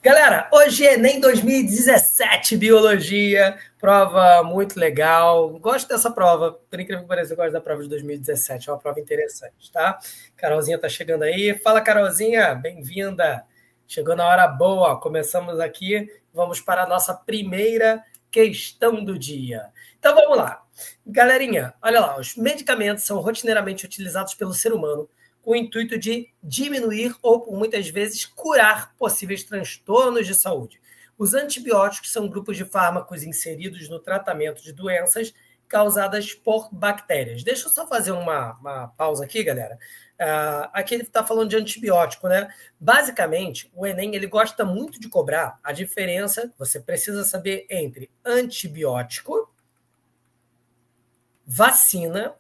Galera, hoje é Enem 2017, Biologia, prova muito legal. Gosto dessa prova, por incrível que pareça, eu gosto da prova de 2017, é uma prova interessante, tá? Carolzinha tá chegando aí. Fala, Carolzinha, bem-vinda. Chegou na hora boa, começamos aqui, vamos para a nossa primeira questão do dia. Então vamos lá. Galerinha, olha lá, os medicamentos são rotineiramente utilizados pelo ser humano com o intuito de diminuir ou, por muitas vezes, curar possíveis transtornos de saúde. Os antibióticos são grupos de fármacos inseridos no tratamento de doenças causadas por bactérias. Deixa eu só fazer uma pausa aqui, galera. Aqui ele está falando de antibiótico, né? Basicamente, o Enem ele gosta muito de cobrar a diferença, você precisa saber, entre antibiótico, vacina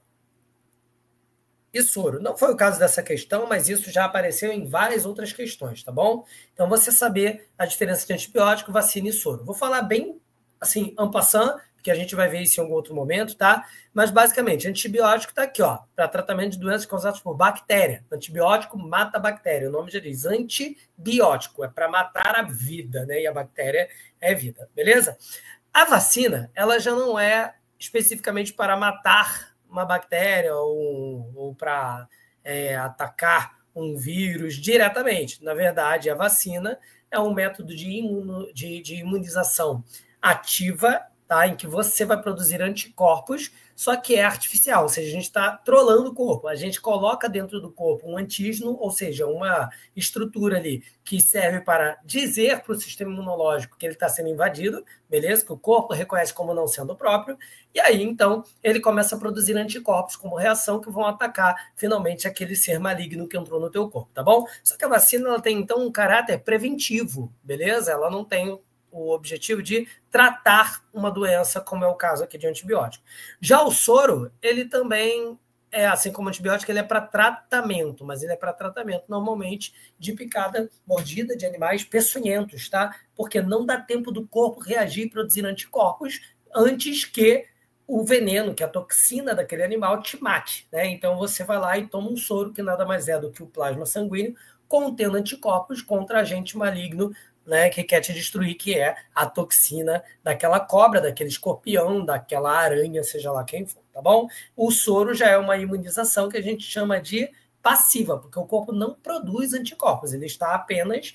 e soro. Não foi o caso dessa questão, mas isso já apareceu em várias outras questões, tá bom? Então, você saber a diferença de antibiótico, vacina e soro. Vou falar bem, assim, en passant, porque a gente vai ver isso em algum outro momento, tá? Mas, basicamente, antibiótico tá aqui, ó, para tratamento de doenças causadas por bactéria. Antibiótico mata a bactéria. O nome já diz antibiótico, é para matar a vida, né? E a bactéria é vida, beleza? A vacina, ela já não é especificamente para matar uma bactéria ou para atacar um vírus diretamente. Na verdade, a vacina é um método de imunização ativa, tá? Em que você vai produzir anticorpos, só que é artificial, ou seja, a gente está trolando o corpo. A gente coloca dentro do corpo um antígeno, ou seja, uma estrutura ali que serve para dizer para o sistema imunológico que ele está sendo invadido, beleza? Que o corpo reconhece como não sendo próprio, e aí, então, ele começa a produzir anticorpos como reação que vão atacar, finalmente, aquele ser maligno que entrou no teu corpo, tá bom? Só que a vacina, ela tem, então, um caráter preventivo, beleza? Ela não tem o objetivo de tratar uma doença, como é o caso aqui de antibiótico. Já o soro, ele também é, assim como o antibiótico, ele é para tratamento, mas ele é para tratamento normalmente de picada, mordida de animais peçonhentos, tá? Porque não dá tempo do corpo reagir e produzir anticorpos antes que o veneno, que a toxina daquele animal te mate, né? Então você vai lá e toma um soro, que nada mais é do que o plasma sanguíneo, contendo anticorpos contra agente maligno, né, que quer te destruir, que é a toxina daquela cobra, daquele escorpião, daquela aranha, seja lá quem for, tá bom? O soro já é uma imunização que a gente chama de passiva, porque o corpo não produz anticorpos, ele está apenas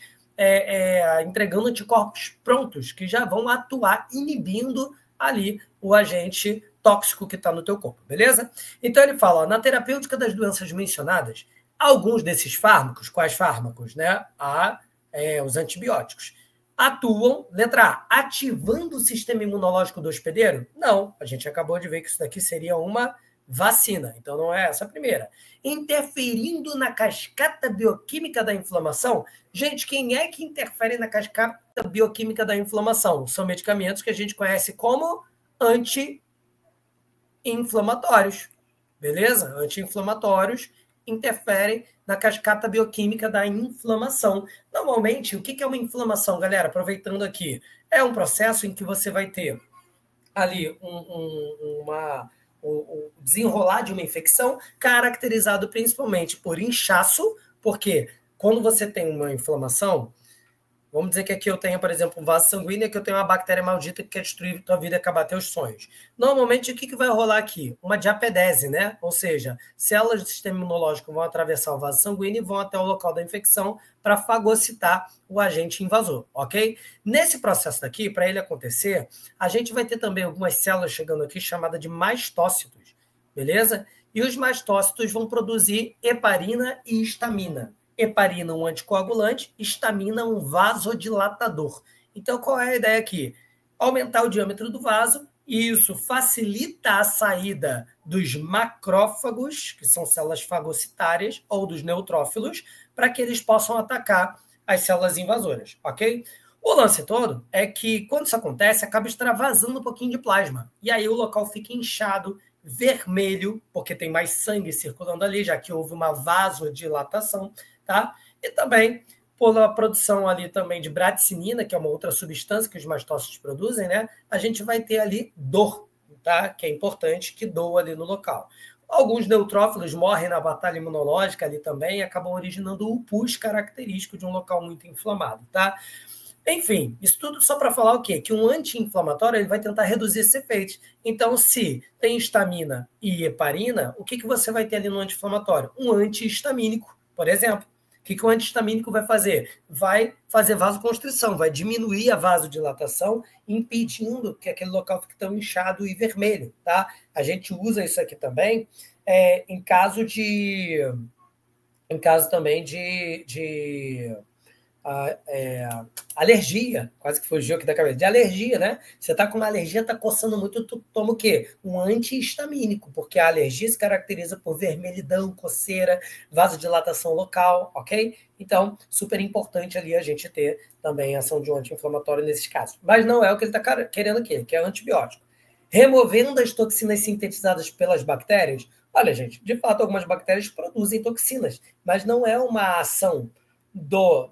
entregando anticorpos prontos, que já vão atuar inibindo ali o agente tóxico que está no teu corpo, beleza? Então ele fala, ó, na terapêutica das doenças mencionadas, alguns desses fármacos, quais fármacos, né? Os antibióticos, atuam, letra A, ativando o sistema imunológico do hospedeiro? Não, a gente acabou de ver que isso daqui seria uma vacina, então não é essa a primeira. Interferindo na cascata bioquímica da inflamação? Gente, quem é que interfere na cascata bioquímica da inflamação? São medicamentos que a gente conhece como anti-inflamatórios, beleza? Anti-inflamatórios interferem na cascata bioquímica da inflamação. Normalmente, o que é uma inflamação, galera? Aproveitando aqui, é um processo em que você vai ter ali o desenrolar de uma infecção, caracterizado principalmente por inchaço, porque quando você tem uma inflamação, vamos dizer que aqui eu tenho, por exemplo, um vaso sanguíneo, que eu tenho uma bactéria maldita que quer destruir tua vida e acabar teus sonhos. Normalmente, o que vai rolar aqui? Uma diapedese, né? Ou seja, células do sistema imunológico vão atravessar o vaso sanguíneo e vão até o local da infecção para fagocitar o agente invasor, ok? Nesse processo daqui, para ele acontecer, a gente vai ter também algumas células chegando aqui chamadas de mastócitos, beleza? E os mastócitos vão produzir heparina e histamina. Heparina, um anticoagulante, histamina, um vasodilatador. Então, qual é a ideia aqui? Aumentar o diâmetro do vaso, e isso facilita a saída dos macrófagos, que são células fagocitárias, ou dos neutrófilos, para que eles possam atacar as células invasoras, ok? O lance todo é que, quando isso acontece, acaba extravasando um pouquinho de plasma. E aí o local fica inchado, vermelho, porque tem mais sangue circulando ali, já que houve uma vasodilatação, tá? E também pela produção ali também de bradicinina, que é uma outra substância que os mastócitos produzem, né? A gente vai ter ali dor, tá? Que é importante que doa ali no local. Alguns neutrófilos morrem na batalha imunológica ali também e acabam originando o pus característico de um local muito inflamado, tá? Enfim, isso tudo só para falar o quê? Que um anti-inflamatório ele vai tentar reduzir esse efeito. Então, se tem histamina e heparina, o que você vai ter ali no anti-inflamatório? Um antihistamínico, por exemplo. O que o antihistamínico vai fazer? Vai fazer vasoconstrição, vai diminuir a vasodilatação, impedindo que aquele local fique tão inchado e vermelho, tá? A gente usa isso aqui também em caso também de alergia, quase que fugiu aqui da cabeça, de alergia, né? Você está com uma alergia, está coçando muito, tu toma o quê? Um antihistamínico, porque a alergia se caracteriza por vermelhidão, coceira, vasodilatação local, ok? Então, super importante ali a gente ter também a ação de um anti-inflamatório nesses casos. Mas não é o que ele está querendo aqui, que é antibiótico. Removendo as toxinas sintetizadas pelas bactérias, olha, gente, de fato, algumas bactérias produzem toxinas, mas não é uma ação do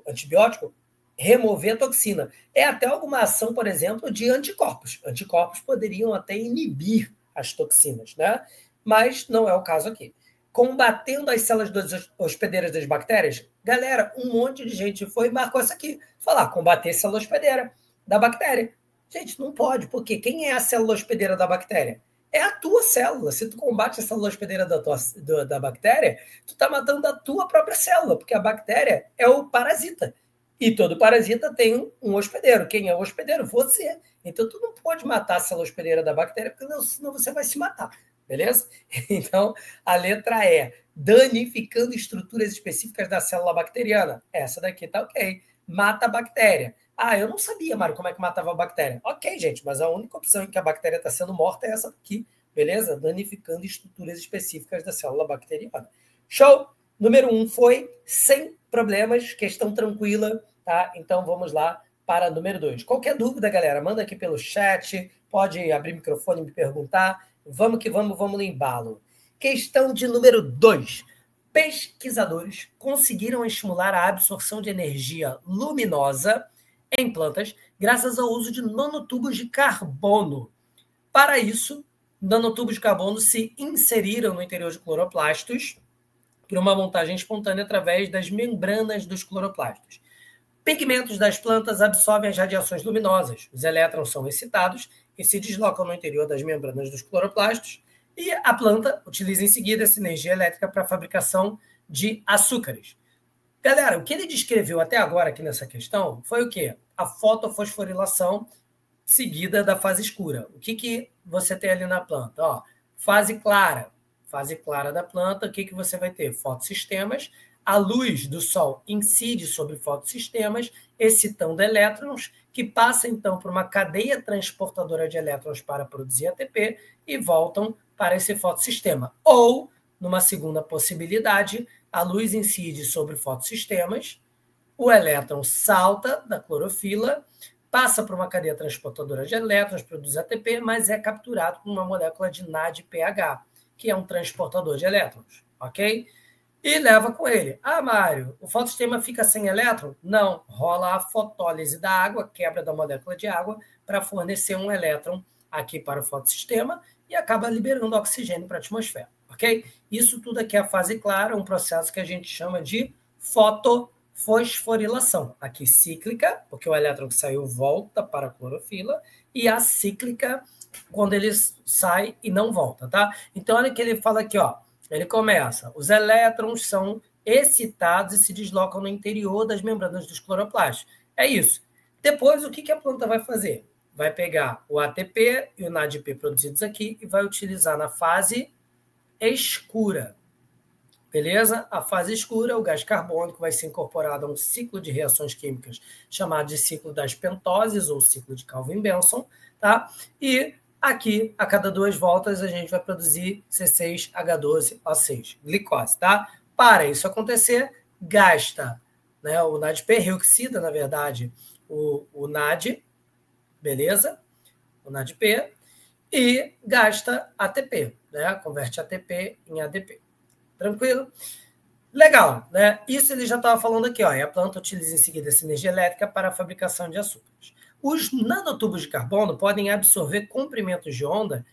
antibiótico remover a toxina. É até alguma ação, por exemplo, de anticorpos. Anticorpos poderiam até inibir as toxinas, né? Mas não é o caso aqui. Combatendo as células hospedeiras das bactérias, galera, um monte de gente foi e marcou isso aqui. Falar, combater a célula hospedeira da bactéria. Gente, não pode, porque quem é a célula hospedeira da bactéria? É a tua célula. Se tu combate a célula hospedeira da bactéria, tu está matando a tua própria célula, porque a bactéria é o parasita. E todo parasita tem um hospedeiro. Quem é o hospedeiro? Você. Então, tu não pode matar a célula hospedeira da bactéria, porque senão você vai se matar. Beleza? Então, a letra E, danificando estruturas específicas da célula bacteriana. Essa daqui tá ok. Mata a bactéria. Ah, eu não sabia, Mário, como é que matava a bactéria. Ok, gente, mas a única opção em que a bactéria está sendo morta é essa daqui, beleza? Danificando estruturas específicas da célula bacteriana. Show? Número 1 foi sem problemas, questão tranquila, tá? Então vamos lá para número 2. Qualquer dúvida, galera, manda aqui pelo chat, pode abrir o microfone e me perguntar. Vamos que vamos no embalo. Questão de número 2. Pesquisadores conseguiram estimular a absorção de energia luminosa em plantas graças ao uso de nanotubos de carbono. Para isso, nanotubos de carbono se inseriram no interior de cloroplastos por uma montagem espontânea através das membranas dos cloroplastos. Pigmentos das plantas absorvem as radiações luminosas. Os elétrons são excitados e se deslocam no interior das membranas dos cloroplastos e a planta utiliza em seguida essa energia elétrica para a fabricação de açúcares. Galera, o que ele descreveu até agora aqui nessa questão foi o quê? A fotofosforilação seguida da fase escura. O que você tem ali na planta? Ó, fase clara da planta, o que você vai ter? Fotossistemas. A luz do sol incide sobre fotossistemas, excitando elétrons, que passam, então, por uma cadeia transportadora de elétrons para produzir ATP e voltam para esse fotossistema. Ou, numa segunda possibilidade, a luz incide sobre fotossistemas, o elétron salta da clorofila, passa por uma cadeia transportadora de elétrons, produz ATP, mas é capturado por uma molécula de NADPH, que é um transportador de elétrons, ok? E leva com ele. Ah, Mário, o fotossistema fica sem elétron? Não, rola a fotólise da água, quebra da molécula de água, para fornecer um elétron aqui para o fotossistema e acaba liberando oxigênio para a atmosfera, ok? Isso tudo aqui é a fase clara, um processo que a gente chama de fotofosforilação. Aqui cíclica, porque o elétron que saiu volta para a clorofila, e a cíclica, quando ele sai e não volta, tá? Então, olha que ele fala aqui, ó. Ele começa, os elétrons são excitados e se deslocam no interior das membranas dos cloroplastos. É isso. Depois, o que a planta vai fazer? Vai pegar o ATP e o NADP produzidos aqui e vai utilizar na fase escura. Beleza? A fase escura, o gás carbônico vai ser incorporado a um ciclo de reações químicas chamado de ciclo das pentoses ou ciclo de Calvin-Benson, tá? E aqui, a cada 2 voltas, a gente vai produzir C6H12O6, glicose, tá? Para isso acontecer, gasta, né, o NADP, reoxida, na verdade, o NAD, beleza? O NADP, e gasta ATP, né? Converte ATP em ADP. Tranquilo? Legal, né? Isso ele já estava falando aqui, ó. E a planta utiliza em seguida essa energia elétrica para a fabricação de açúcares. Os nanotubos de carbono podem absorver comprimentos de onda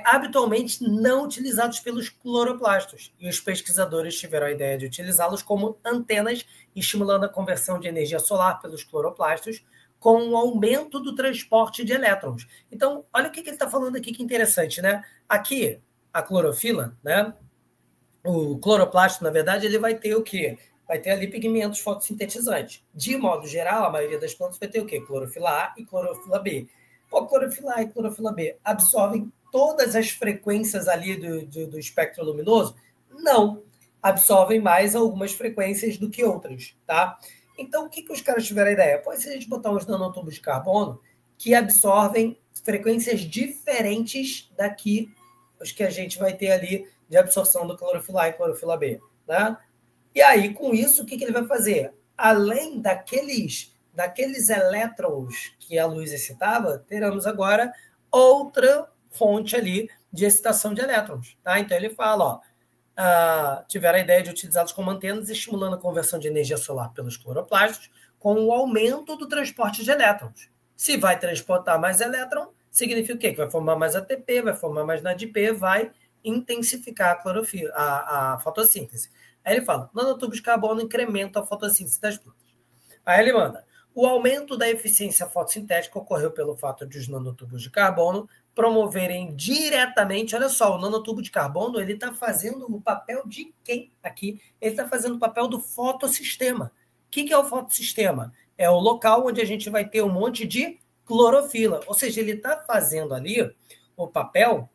habitualmente não utilizados pelos cloroplastos. E os pesquisadores tiveram a ideia de utilizá-los como antenas, estimulando a conversão de energia solar pelos cloroplastos, com o aumento do transporte de elétrons. Então, olha o que ele está falando aqui, que interessante, né? Aqui, a clorofila, né? O cloroplasto, na verdade, ele vai ter o quê? Vai ter ali pigmentos fotossintetizantes. De modo geral, a maioria das plantas vai ter o quê? Clorofila A e clorofila B. Pô, clorofila A e clorofila B absorvem todas as frequências ali do espectro luminoso? Não. Absorvem mais algumas frequências do que outras, tá? Então, o que os caras tiveram a ideia? Pô, se a gente botar uns nanotubos de carbono que absorvem frequências diferentes daqui, os que a gente vai ter ali de absorção do clorofila A e clorofila B, né? E aí, com isso, o que ele vai fazer? Além daqueles elétrons que a luz excitava, teremos agora outra fonte ali de excitação de elétrons, tá? Então, ele fala, tiveram a ideia de utilizá-los como antenas, estimulando a conversão de energia solar pelos cloroplastos, com o aumento do transporte de elétrons. Se vai transportar mais elétron, significa o quê? Que vai formar mais ATP, vai formar mais NADP, vai intensificar a clorofila, a fotossíntese. Aí ele fala, nanotubos de carbono incrementam a fotossíntese das plantas. Aí ele manda, o aumento da eficiência fotossintética ocorreu pelo fato de os nanotubos de carbono promoverem diretamente, olha só, o nanotubo de carbono, ele está fazendo o papel de quem aqui? Ele está fazendo o papel do fotossistema. O que é o fotossistema? É o local onde a gente vai ter um monte de clorofila, ou seja, ele está fazendo ali o papel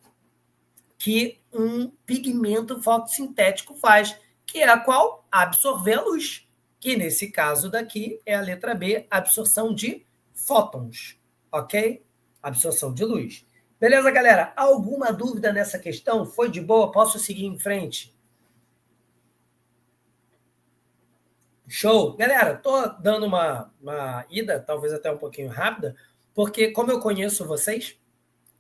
que um pigmento fotossintético faz, que é a qual? Absorver a luz, que nesse caso daqui é a letra B, absorção de fótons, ok? Absorção de luz. Beleza, galera? Alguma dúvida nessa questão? Foi de boa? Posso seguir em frente? Show! Galera, tô dando uma ida, talvez até um pouquinho rápida, porque como eu conheço vocês,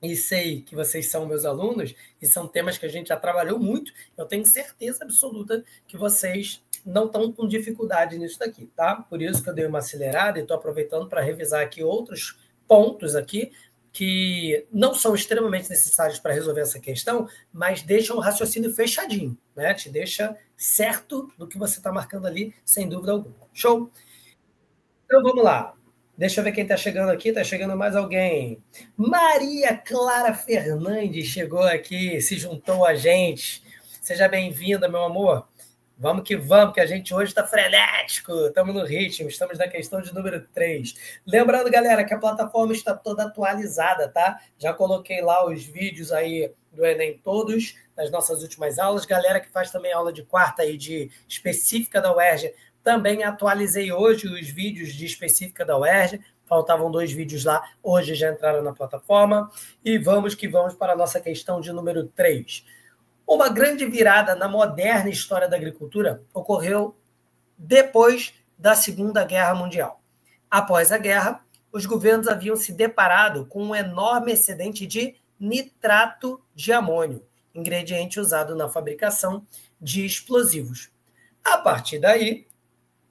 e sei que vocês são meus alunos, e são temas que a gente já trabalhou muito, eu tenho certeza absoluta que vocês não estão com dificuldade nisso daqui, tá? Por isso que eu dei uma acelerada e estou aproveitando para revisar aqui outros pontos aqui, que não são extremamente necessários para resolver essa questão, mas deixam o raciocínio fechadinho, né? Te deixa certo do que você está marcando ali, sem dúvida alguma. Show? Então vamos lá. Deixa eu ver quem está chegando aqui. Está chegando mais alguém. Maria Clara Fernandes chegou aqui, se juntou a gente. Seja bem-vinda, meu amor. Vamos, que a gente hoje está frenético. Estamos no ritmo, estamos na questão de número 3. Lembrando, galera, que a plataforma está toda atualizada, tá? Já coloquei lá os vídeos aí do Enem todos, das nossas últimas aulas. Galera que faz também aula de quarta e de específica da UERJ, também atualizei hoje os vídeos de específica da UERJ, faltavam 2 vídeos lá, hoje já entraram na plataforma, e vamos que vamos para a nossa questão de número 3. Uma grande virada na moderna história da agricultura ocorreu depois da Segunda Guerra Mundial. Após a guerra, os governos haviam se deparado com um enorme excedente de nitrato de amônio, ingrediente usado na fabricação de explosivos. A partir daí,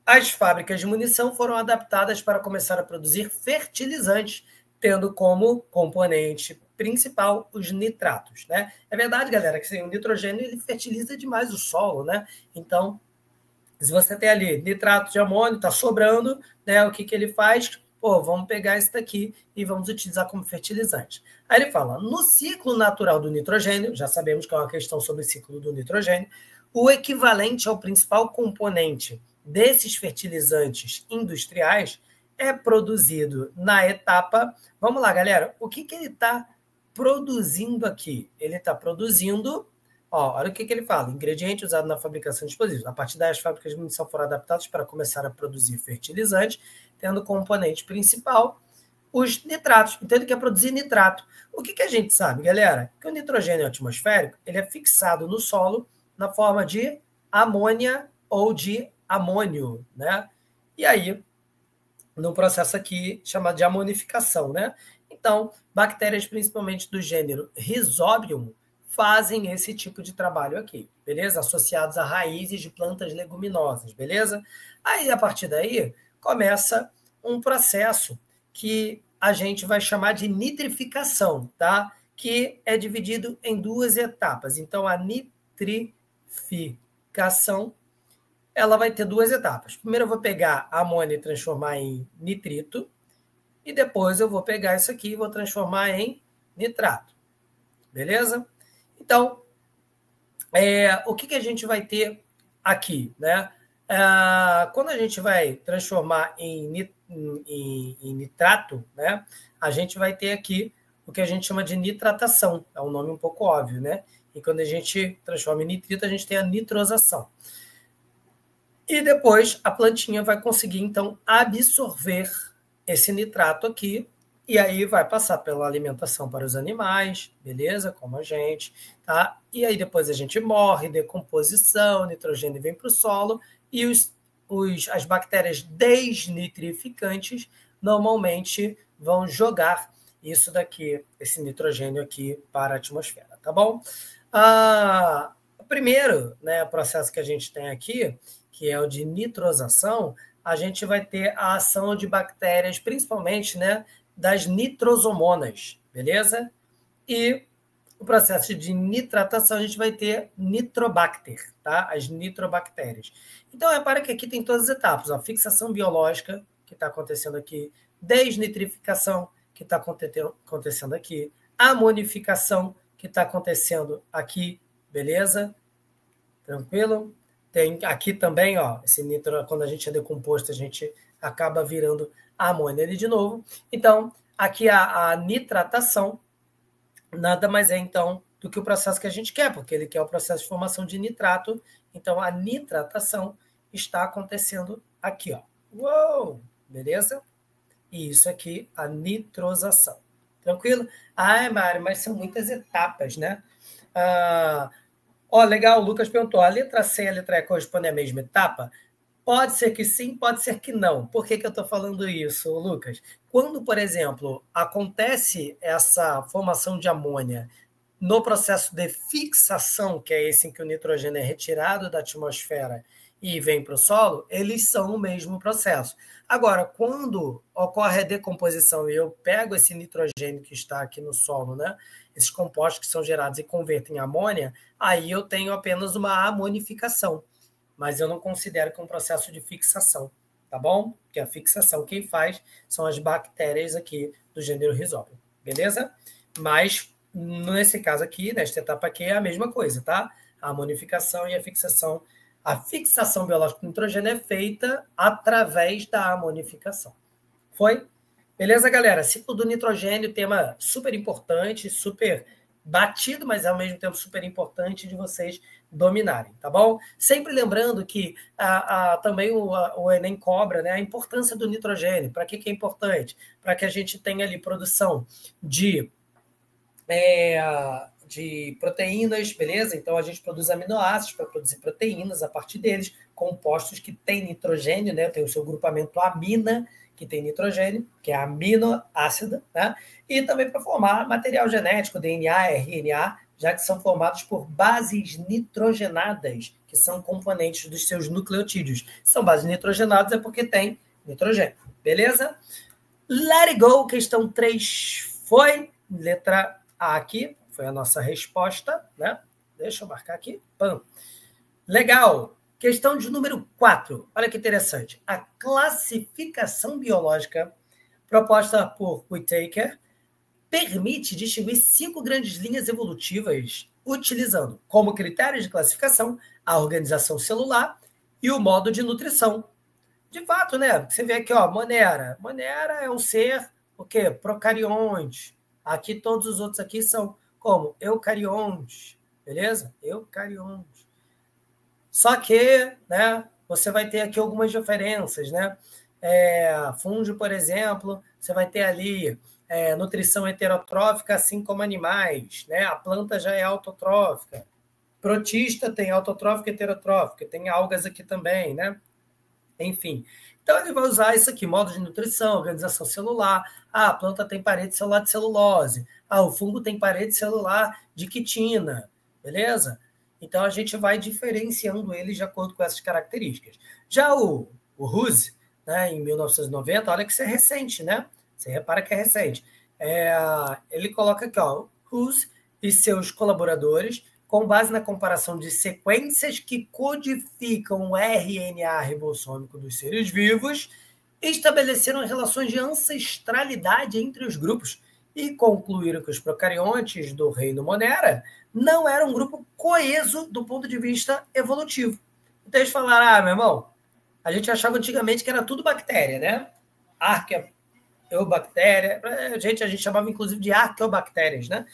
as fábricas de munição foram adaptadas para começar a produzir fertilizantes, tendo como componente principal os nitratos, né? É verdade, galera, que o nitrogênio ele fertiliza demais o solo, né? Então, se você tem ali nitrato de amônio, está sobrando, né? O que ele faz? Pô, vamos pegar isso daqui e vamos utilizar como fertilizante. Aí ele fala, no ciclo natural do nitrogênio, já sabemos que é uma questão sobre o ciclo do nitrogênio, o equivalente ao principal componente desses fertilizantes industriais é produzido na etapa... Vamos lá, galera. O que ele está produzindo aqui? Ele está produzindo... olha o que ele fala. Ingrediente usado na fabricação de explosivos. A partir daí, as fábricas de munição foram adaptadas para começar a produzir fertilizantes, tendo como componente principal os nitratos. Então, ele quer produzir nitrato. O que a gente sabe, galera? Que o nitrogênio atmosférico ele é fixado no solo na forma de amônia ou de amônio, né? E aí, no processo aqui chamado de amonificação, né? Então, bactérias, principalmente do gênero Rhizobium, fazem esse tipo de trabalho aqui, beleza? Associados a raízes de plantas leguminosas, beleza? Aí, a partir daí, começa um processo que a gente vai chamar de nitrificação, tá? que é dividido em duas etapas. Então, a nitrificação, ela vai ter duas etapas. Primeiro eu vou pegar a amônia e transformar em nitrito, e depois eu vou pegar isso aqui e vou transformar em nitrato. Beleza? Então, o que a gente vai ter aqui, né? Quando a gente vai transformar em nitrato, né? A gente vai ter aqui o que a gente chama de nitratação. É um nome um pouco óbvio, né? E quando a gente transforma em nitrito, a gente tem a nitrosação. E depois a plantinha vai conseguir, então, absorver esse nitrato aqui, e aí vai passar pela alimentação para os animais, beleza? Como a gente, tá? E aí depois a gente morre, decomposição, nitrogênio vem para o solo, e as bactérias desnitrificantes normalmente vão jogar isso daqui, esse nitrogênio aqui para a atmosfera, tá bom? Primeiro, né, processo que a gente tem aqui, que é o de nitrosação, a gente vai ter a ação de bactérias, principalmente, né, das nitrosomonas, beleza? E o processo de nitratação, a gente vai ter nitrobacter, tá? As nitrobactérias. Então, repara que aqui tem todas as etapas. A fixação biológica, que está acontecendo aqui, desnitrificação, que está acontecendo aqui, amonificação, que está acontecendo aqui, beleza? Tranquilo? Tem aqui também, ó, esse nitro, quando a gente é decomposto, a gente acaba virando a amônia ali de novo. Então, aqui a nitratação nada mais é, então, do que o processo que a gente quer, porque ele quer o processo de formação de nitrato. Então, a nitratação está acontecendo aqui, ó. Uou! Beleza? E isso aqui, a nitrosação. Tranquilo? Mário, mas são muitas etapas, né? Legal, o Lucas perguntou, a letra C e a letra E correspondem à mesma etapa? Pode ser que sim, pode ser que não. Por que eu estou falando isso, Lucas? Quando, por exemplo, acontece essa formação de amônia no processo de fixação, que é esse em que o nitrogênio é retirado da atmosfera e vem para o solo, eles são o mesmo processo. Agora, quando ocorre a decomposição e eu pego esse nitrogênio que está aqui no solo, né, esses compostos que são gerados e convertem em amônia, aí eu tenho apenas uma amonificação. Mas eu não considero que é um processo de fixação, tá bom? Porque a fixação quem faz são as bactérias aqui do gênero Rhizopus, beleza? Mas nesse caso aqui, nesta etapa aqui, é a mesma coisa, tá? A amonificação e a fixação biológica do nitrogênio é feita através da amonificação. Foi? Beleza, galera? Ciclo do nitrogênio, tema super importante, super batido, mas ao mesmo tempo super importante de vocês dominarem, tá bom? Sempre lembrando que também o Enem cobra, né, a importância do nitrogênio. Para que é importante? Para que a gente tenha ali produção de proteínas, beleza? Então a gente produz aminoácidos para produzir proteínas a partir deles, compostos que têm nitrogênio, né? Tem o seu grupamento amina, que tem nitrogênio, que é aminoácido, né? E também para formar material genético, DNA, RNA, já que são formados por bases nitrogenadas, que são componentes dos seus nucleotídeos. Se são bases nitrogenadas é porque tem nitrogênio, beleza? Let it go, questão 3 foi, letra A aqui, foi a nossa resposta, né? Deixa eu marcar aqui. Pam. Legal. Questão de número 4. Olha que interessante. A classificação biológica proposta por Whittaker permite distinguir 5 grandes linhas evolutivas, utilizando como critérios de classificação a organização celular e o modo de nutrição. De fato, né? Você vê aqui, ó, Monera. Monera é um ser, o quê? Procarionte. Aqui todos os outros aqui são como? Eucariontes. Beleza? Eucariontes. Só que, né, você vai ter aqui algumas diferenças, né? Fungo, por exemplo, você vai ter ali nutrição heterotrófica, assim como animais, né? A planta já é autotrófica. Protista tem autotrófica e heterotrófica. Tem algas aqui também, né? Enfim. Então, ele vai usar isso aqui, modo de nutrição, organização celular. A planta tem parede celular de celulose. O fungo tem parede celular de quitina. Beleza? Então, a gente vai diferenciando eles de acordo com essas características. Já o Ruse, né, em 1990, olha que isso é recente, né? Você repara que é recente. Ele coloca aqui, ó, Hus e seus colaboradores, com base na comparação de sequências que codificam o RNA ribossômico dos seres vivos, estabeleceram relações de ancestralidade entre os grupos e concluíram que os procariontes do reino Monera não eram um grupo coeso do ponto de vista evolutivo. Então eles falaram, meu irmão, a gente achava antigamente que era tudo bactéria, né? Arqueobactéria, a gente chamava inclusive de arqueobactérias, né?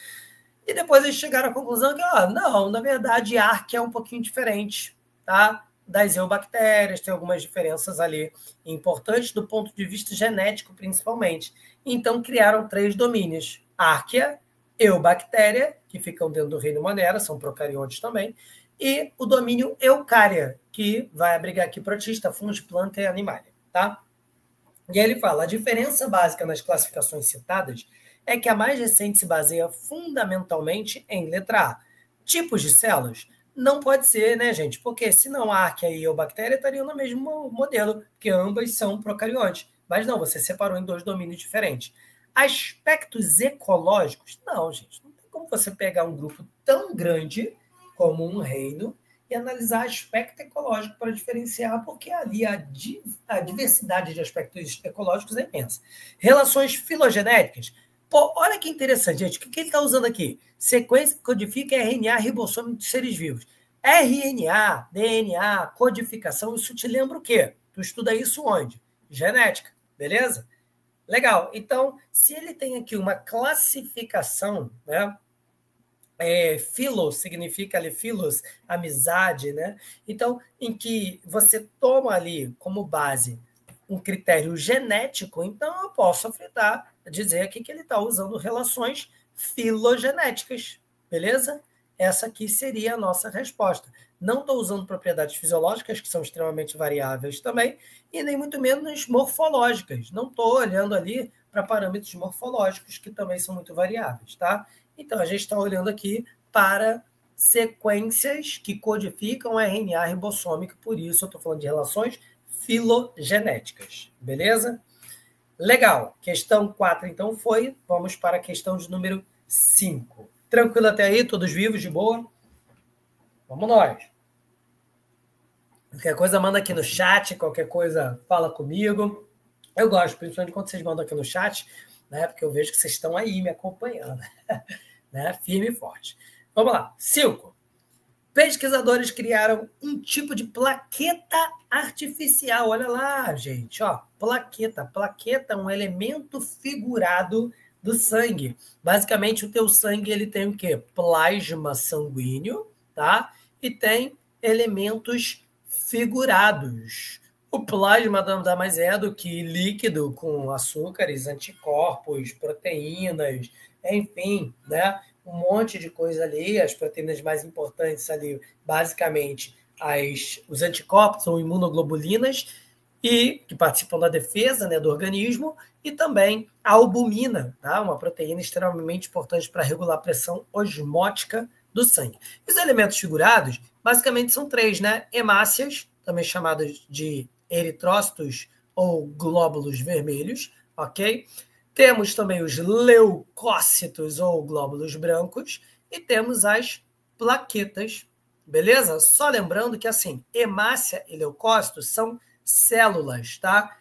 E depois eles chegaram à conclusão que, não, na verdade, arque é um pouquinho diferente, tá? Das eubactérias, tem algumas diferenças ali importantes do ponto de vista genético, principalmente. Então, criaram 3 domínios. Arquea, eubactéria, que ficam dentro do reino Monera, são procariontes também, e o domínio eucária, que vai abrigar aqui protista, fungos, planta e animalia, tá? E aí ele fala, a diferença básica nas classificações citadas é que a mais recente se baseia fundamentalmente em letra A. Tipos de células? Não pode ser, né, gente? Porque senão a arquea e a eubactéria estariam no mesmo modelo, porque ambas são procariontes. Mas não, você separou em 2 domínios diferentes. Aspectos ecológicos? Não, gente. Não tem como você pegar um grupo tão grande como um reino e analisar aspecto ecológico para diferenciar, porque ali a diversidade de aspectos ecológicos é imensa. Relações filogenéticas? Pô, olha que interessante, gente. O que ele está usando aqui? Sequência que codifica RNA ribossômico de seres vivos. RNA, DNA, codificação, isso te lembra o quê? Tu estuda isso onde? Genética, beleza? Legal. Então, se ele tem aqui uma classificação, né? Philo significa ali, philos, amizade, né? Então, em que você toma ali como base um critério genético, então eu posso dizer aqui que ele está usando relações filogenéticas, beleza? Essa aqui seria a nossa resposta. Não estou usando propriedades fisiológicas, que são extremamente variáveis também, e nem muito menos morfológicas. Não estou olhando ali para parâmetros morfológicos, que também são muito variáveis, tá? Então, a gente está olhando aqui para sequências que codificam RNA ribossômico, por isso eu estou falando de relações filogenéticas, beleza? Legal. Questão 4, então, foi. Vamos para a questão de número 5. Tranquilo até aí? Todos vivos, de boa? Vamos nós. Qualquer coisa, manda aqui no chat. Qualquer coisa, fala comigo. Eu gosto, principalmente quando vocês mandam aqui no chat, né? Porque eu vejo que vocês estão aí me acompanhando. Né? Firme e forte. Vamos lá. 5. Pesquisadores criaram um tipo de plaqueta artificial. Olha lá, gente, ó, plaqueta. Plaqueta é um elemento figurado do sangue. Basicamente, o teu sangue ele tem o quê? Plasma sanguíneo, tá? E tem elementos figurados. O plasma nada mais é do que líquido com açúcares, anticorpos, proteínas, enfim, né? Um monte de coisa ali, as proteínas mais importantes ali, basicamente, os anticorpos ou imunoglobulinas, e que participam da defesa, né, do organismo, e também a albumina, tá? Uma proteína extremamente importante para regular a pressão osmótica do sangue. Os elementos figurados, basicamente, são 3, né? Hemácias, também chamadas de eritrócitos ou glóbulos vermelhos, ok? Temos também os leucócitos ou glóbulos brancos e temos as plaquetas, beleza? Só lembrando que, assim, hemácia e leucócitos são células, tá?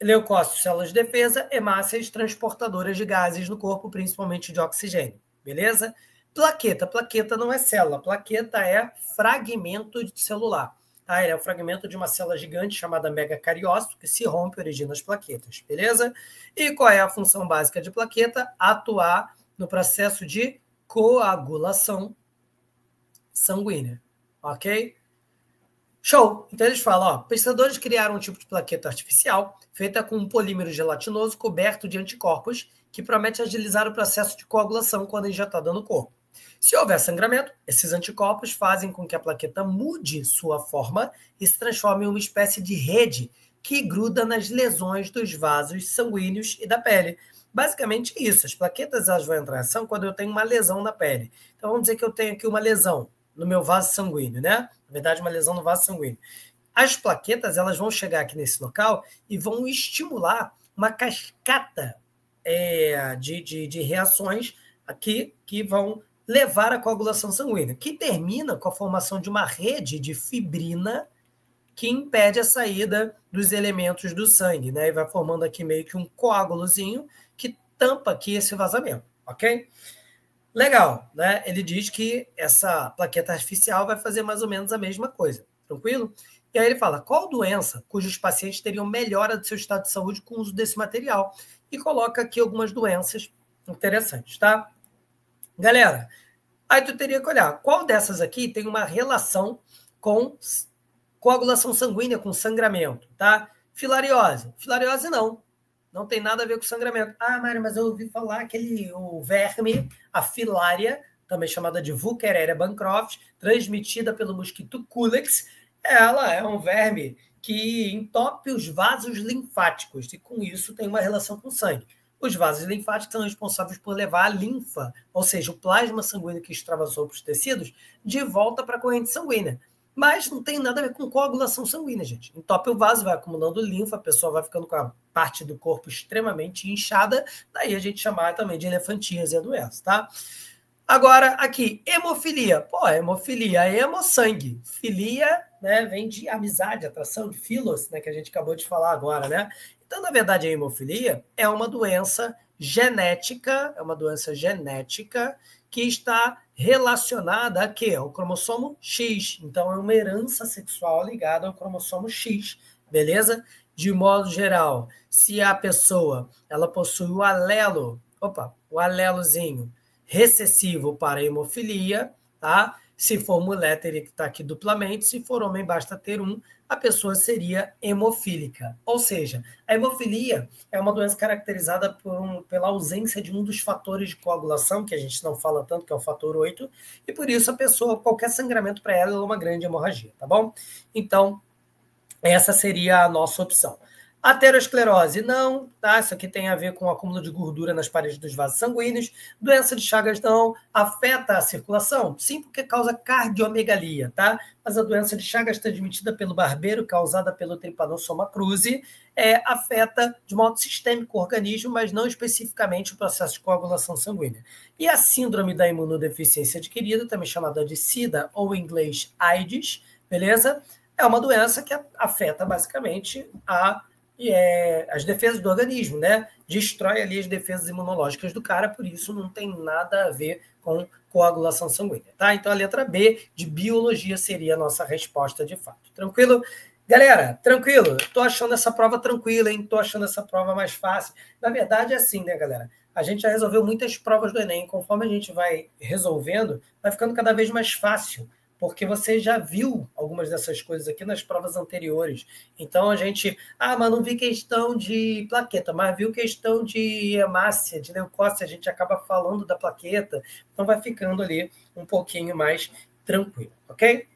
Leucócitos, células de defesa, hemácias, transportadoras de gases no corpo, principalmente de oxigênio, beleza? Plaqueta. Plaqueta não é célula, plaqueta é fragmento celular. Tá? Ele é o fragmento de uma célula gigante chamada megacariócito, que se rompe e origina as plaquetas, beleza? E qual é a função básica de plaqueta? Atuar no processo de coagulação sanguínea, ok? Show! Então eles falam, ó, pesquisadores criaram um tipo de plaqueta artificial feita com um polímero gelatinoso coberto de anticorpos que promete agilizar o processo de coagulação quando injetada no corpo. Se houver sangramento, esses anticorpos fazem com que a plaqueta mude sua forma e se transforme em uma espécie de rede que gruda nas lesões dos vasos sanguíneos e da pele. Basicamente isso, as plaquetas elas vão entrar em ação quando eu tenho uma lesão na pele. Então vamos dizer que eu tenho aqui uma lesão no meu vaso sanguíneo, né? Na verdade, uma lesão no vaso sanguíneo. As plaquetas elas vão chegar aqui nesse local e vão estimular uma cascata de reações aqui que vão levar à coagulação sanguínea, que termina com a formação de uma rede de fibrina que impede a saída dos elementos do sangue, né? E vai formando aqui meio que um coágulozinho que tampa aqui esse vazamento, ok? Legal, né? Ele diz que essa plaqueta artificial vai fazer mais ou menos a mesma coisa, tranquilo? E aí ele fala, qual doença cujos pacientes teriam melhora do seu estado de saúde com o uso desse material? E coloca aqui algumas doenças interessantes, tá? Galera, aí tu teria que olhar, qual dessas aqui tem uma relação com coagulação sanguínea, com sangramento, tá? Filariose. Filariose não tem nada a ver com sangramento. Ah, Mário, mas eu ouvi falar que o verme, a filária, também chamada de Wuchereria bancroft, transmitida pelo mosquito Culex, ela é um verme que entope os vasos linfáticos e com isso tem uma relação com o sangue. Os vasos linfáticos são responsáveis por levar a linfa, ou seja, o plasma sanguíneo que extravasou para os tecidos, de volta para a corrente sanguínea. Mas não tem nada a ver com coagulação sanguínea, gente. Entope o vaso, vai acumulando linfa, a pessoa vai ficando com a parte do corpo extremamente inchada, daí a gente chamar também de elefantíase a doença, tá? Agora, aqui, hemofilia. Pô, hemofilia é hemossangue. Filia, né, vem de amizade, atração, de filos, né, que a gente acabou de falar agora, né? Então, na verdade, a hemofilia é uma doença genética, que está relacionada a quê? Ao cromossomo X. Então, é uma herança sexual ligada ao cromossomo X, beleza? De modo geral, se a pessoa ela possui o alelozinho recessivo para a hemofilia, tá? Se for mulher, teria que estar aqui duplamente. Se for homem, basta ter um. A pessoa seria hemofílica. Ou seja, a hemofilia é uma doença caracterizada pela ausência de um dos fatores de coagulação, que a gente não fala tanto, que é o fator 8, e por isso a pessoa, qualquer sangramento para ela é uma grande hemorragia, tá bom? Então, essa seria a nossa opção. Aterosclerose, não, tá? Isso aqui tem a ver com o acúmulo de gordura nas paredes dos vasos sanguíneos. Doença de Chagas, não. Afeta a circulação? Sim, porque causa cardiomegalia, tá? Mas a doença de Chagas transmitida pelo barbeiro, causada pelo Trypanosoma cruzi, afeta de modo sistêmico o organismo, mas não especificamente o processo de coagulação sanguínea. E a síndrome da imunodeficiência adquirida, também chamada de SIDA, ou em inglês AIDS, beleza? É uma doença que afeta basicamente as defesas do organismo, né? Destrói ali as defesas imunológicas do cara, por isso não tem nada a ver com coagulação sanguínea, tá? Então a letra B de biologia seria a nossa resposta de fato. Tranquilo? Galera, tranquilo? Tô achando essa prova tranquila, hein? Tô achando essa prova mais fácil. Na verdade é assim, né, galera? A gente já resolveu muitas provas do Enem. Conforme a gente vai resolvendo, vai ficando cada vez mais fácil, porque você já viu algumas dessas coisas aqui nas provas anteriores. Então a gente, mas não vi questão de plaqueta, mas viu questão de hemácia, de leucócia, a gente acaba falando da plaqueta, então vai ficando ali um pouquinho mais tranquilo, ok?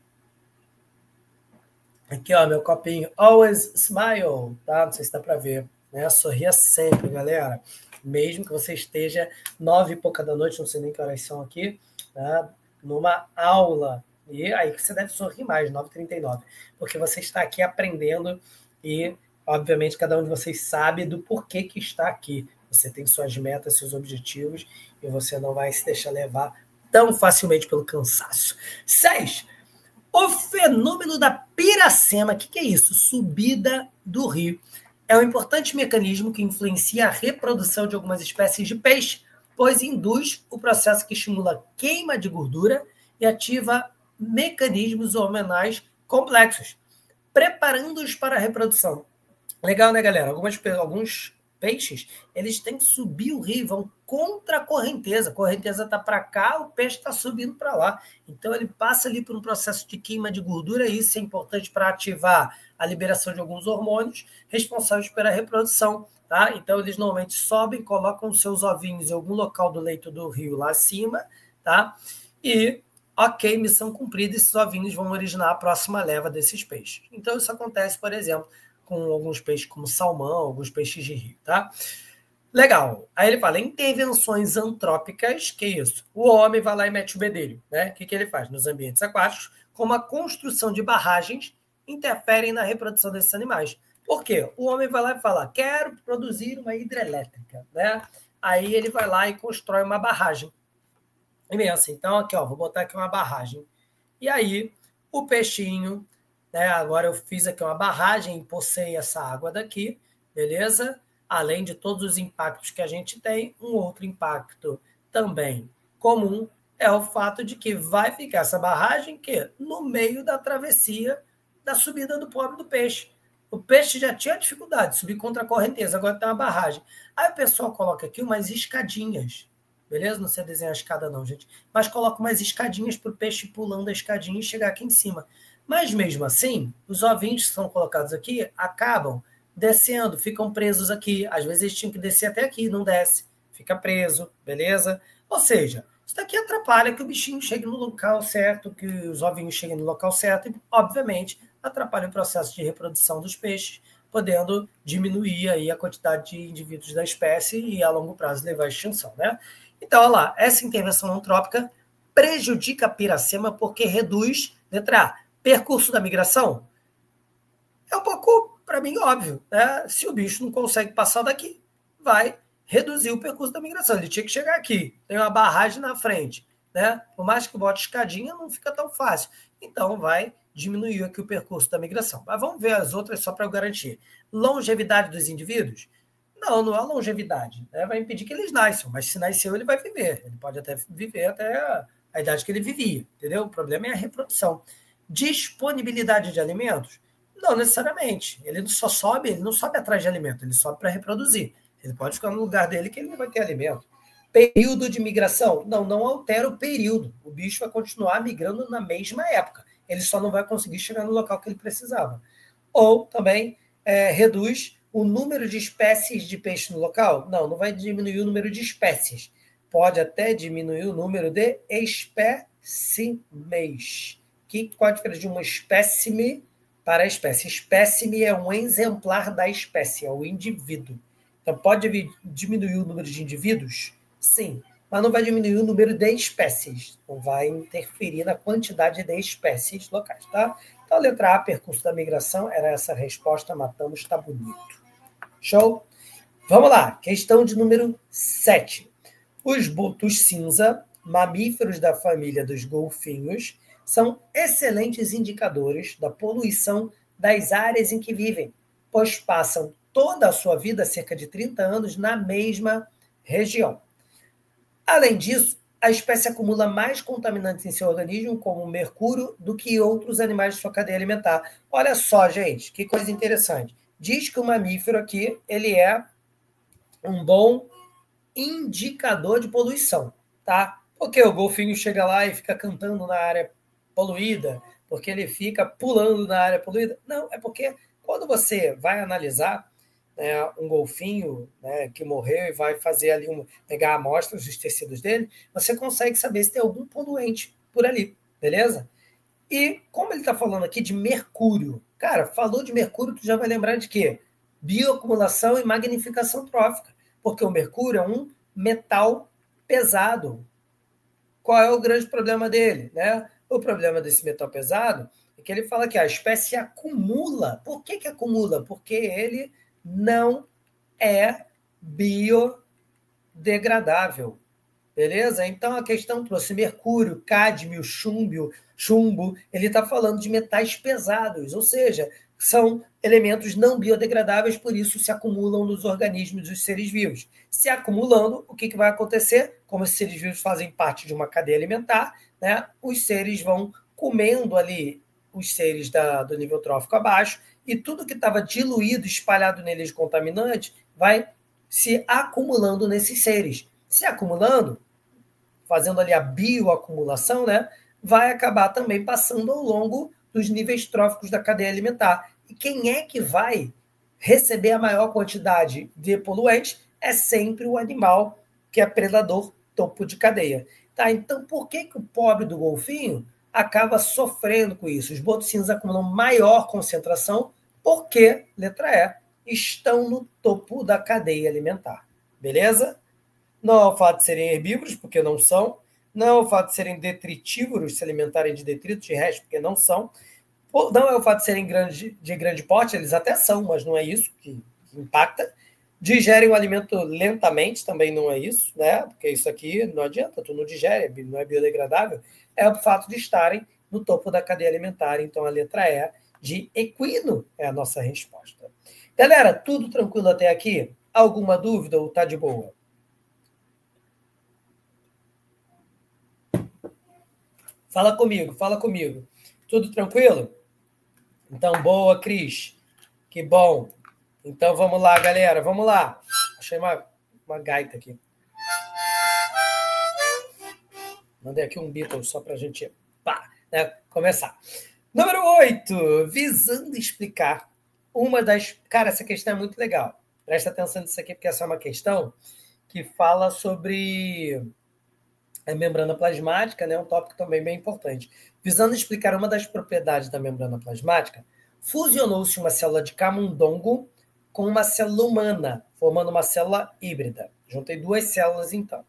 Aqui, ó, meu copinho, always smile, tá? Não sei se dá para ver, né? Sorria sempre, galera. Mesmo que você esteja 9 e pouca da noite, não sei nem que horas são aqui, tá? Numa aula. E aí você deve sorrir mais, 9h39, porque você está aqui aprendendo e, obviamente, cada um de vocês sabe do porquê que está aqui. Você tem suas metas, seus objetivos e você não vai se deixar levar tão facilmente pelo cansaço. 6. O fenômeno da piracema. O que é isso? Subida do rio. É um importante mecanismo que influencia a reprodução de algumas espécies de peixe, pois induz o processo que estimula a queima de gordura e ativa mecanismos hormonais complexos, preparando-os para a reprodução. Legal, né, galera? Alguns peixes, eles têm que subir o rio, vão contra a correnteza. A correnteza está para cá, o peixe está subindo para lá. Então, ele passa ali por um processo de queima de gordura, e isso é importante para ativar a liberação de alguns hormônios responsáveis pela reprodução. Tá? Então, eles normalmente sobem, colocam seus ovinhos em algum local do leito do rio lá acima, tá? E ok, missão cumprida, esses ovinhos vão originar a próxima leva desses peixes. Então, isso acontece, por exemplo, com alguns peixes como salmão, alguns peixes de rio, tá? Legal. Aí ele fala, intervenções antrópicas, que é isso? O homem vai lá e mete o bedelho, né? O que ele faz? Nos ambientes aquáticos, como a construção de barragens, interferem na reprodução desses animais. Por quê? O homem vai lá e fala, quero produzir uma hidrelétrica, né? Aí ele vai lá e constrói uma barragem. imensa. Então, aqui, ó, vou botar aqui uma barragem. E aí, o peixinho, né? Agora eu fiz aqui uma barragem, empossei essa água daqui, beleza? Além de todos os impactos que a gente tem, um outro impacto também comum é o fato de que vai ficar essa barragem que no meio da travessia da subida do pobre do peixe. O peixe já tinha dificuldade de subir contra a correnteza, agora tem uma barragem. Aí o pessoal coloca aqui umas escadinhas, beleza? Não sei desenhar a escada não, gente. Mas coloca umas escadinhas para o peixe pulando a escadinha e chegar aqui em cima. Mas mesmo assim, os ovinhos que são colocados aqui acabam descendo, ficam presos aqui. Às vezes eles tinham que descer até aqui, não desce. Fica preso, beleza? Ou seja, isso daqui atrapalha que o bichinho chegue no local certo, que os ovinhos cheguem no local certo e, obviamente, atrapalha o processo de reprodução dos peixes, podendo diminuir aí a quantidade de indivíduos da espécie e, a longo prazo, levar à extinção, né? Então, olha lá, essa intervenção antrópica prejudica a piracema porque reduz, letra A, percurso da migração. É um pouco, para mim, óbvio, né? Se o bicho não consegue passar daqui, vai reduzir o percurso da migração. Ele tinha que chegar aqui, tem uma barragem na frente, né? Por mais que bote escadinha, não fica tão fácil. Então, vai diminuir aqui o percurso da migração. Mas vamos ver as outras só para eu garantir. Longevidade dos indivíduos? Não, não é longevidade. Né? Vai impedir que eles nasçam, mas se nasceu, ele vai viver. Ele pode até viver até a idade que ele vivia, entendeu? O problema é a reprodução. Disponibilidade de alimentos? Não necessariamente. Ele só sobe, ele não sobe atrás de alimento, ele sobe para reproduzir. Ele pode ficar no lugar dele que ele não vai ter alimento. Período de migração? Não, não altera o período. O bicho vai continuar migrando na mesma época. Ele só não vai conseguir chegar no local que ele precisava. Ou também reduz o número de espécies de peixe no local? Não, não vai diminuir o número de espécies. Pode até diminuir o número de espécimes. Qual a diferença de uma espécime para a espécie? Espécime é um exemplar da espécie, é o indivíduo. Então, pode diminuir o número de indivíduos? Sim, mas não vai diminuir o número de espécies. Não vai interferir na quantidade de espécies locais, tá? Então, a letra A, percurso da migração, era essa resposta, matamos, tá bonito. Show? Vamos lá, questão de número 7. Os botos cinza, mamíferos da família dos golfinhos, são excelentes indicadores da poluição das áreas em que vivem, pois passam toda a sua vida, cerca de 30 anos, na mesma região. Além disso, a espécie acumula mais contaminantes em seu organismo, como o mercúrio, do que outros animais de sua cadeia alimentar. Olha só, gente, que coisa interessante. Diz que o mamífero aqui, ele é um bom indicador de poluição, tá? Porque o golfinho chega lá e fica cantando na área poluída, porque ele fica pulando na área poluída. Não, é porque quando você vai analisar um golfinho, né, que morreu e vai fazer ali pegar amostras dos tecidos dele, você consegue saber se tem algum poluente por ali, beleza? E como ele está falando aqui de mercúrio, cara, falou de mercúrio, tu já vai lembrar de quê? Bioacumulação e magnificação trófica, porque o mercúrio é um metal pesado. Qual é o grande problema dele? Né? O problema desse metal pesado é que ele fala que a espécie acumula. Por que acumula? Porque ele não é biodegradável. Beleza? Então a questão trouxe mercúrio, cádmio, chumbo. Ele está falando de metais pesados, ou seja, são elementos não biodegradáveis, por isso se acumulam nos organismos dos seres vivos. Se acumulando, o que vai acontecer? Como os seres vivos fazem parte de uma cadeia alimentar, né, os seres vão comendo ali os seres do nível trófico abaixo, e tudo que estava diluído, espalhado neles contaminante, vai se acumulando nesses seres. Se acumulando, fazendo ali a bioacumulação, né, vai acabar também passando ao longo dos níveis tróficos da cadeia alimentar. E quem é que vai receber a maior quantidade de poluentes? É sempre o animal que é predador topo de cadeia. Tá? Então, por que o pobre do golfinho acaba sofrendo com isso? Os botos cinzas acumulam maior concentração porque, letra E, estão no topo da cadeia alimentar. Beleza? Não é o fato de serem herbívoros, porque não são. Não é o fato de serem detritívoros, se alimentarem de detritos, de resto, porque não são. Não é o fato de serem de grande porte, eles até são, mas não é isso que impacta. Digerem o alimento lentamente, também não é isso, né? Porque isso aqui não adianta, tu não digere, não é biodegradável. É o fato de estarem no topo da cadeia alimentar. Então, a letra E de equino é a nossa resposta. Galera, tudo tranquilo até aqui? Alguma dúvida ou tá de boa? Fala comigo, fala comigo. Tudo tranquilo? Então, boa, Cris. Que bom. Então, vamos lá, galera. Vamos lá. Achei uma gaita aqui. Mandei aqui um Beatles só para a gente começar. Número 8. Visando explicar uma das... Cara, essa questão é muito legal. Presta atenção nisso aqui, porque essa é uma questão que fala sobre a membrana plasmática, né? Um tópico também bem importante. Visando explicar uma das propriedades da membrana plasmática, fusionou-se uma célula de camundongo com uma célula humana, formando uma célula híbrida. Juntei duas células, então.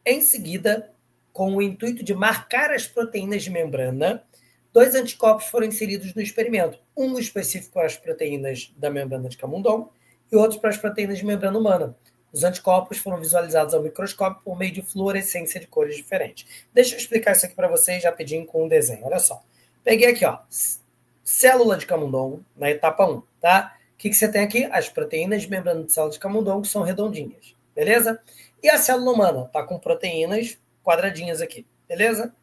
Em seguida, com o intuito de marcar as proteínas de membrana, 2 anticorpos foram inseridos no experimento. Um específico para as proteínas da membrana de camundongo e outro para as proteínas de membrana humana. Os anticorpos foram visualizados ao microscópio por meio de fluorescência de cores diferentes. Deixa eu explicar isso aqui para vocês rapidinho com um desenho. Olha só. Peguei aqui, ó, célula de camundongo, na etapa 1, tá? O que você tem aqui? As proteínas de membrana de célula de camundongo são redondinhas, beleza? E a célula humana tá com proteínas quadradinhas aqui, beleza?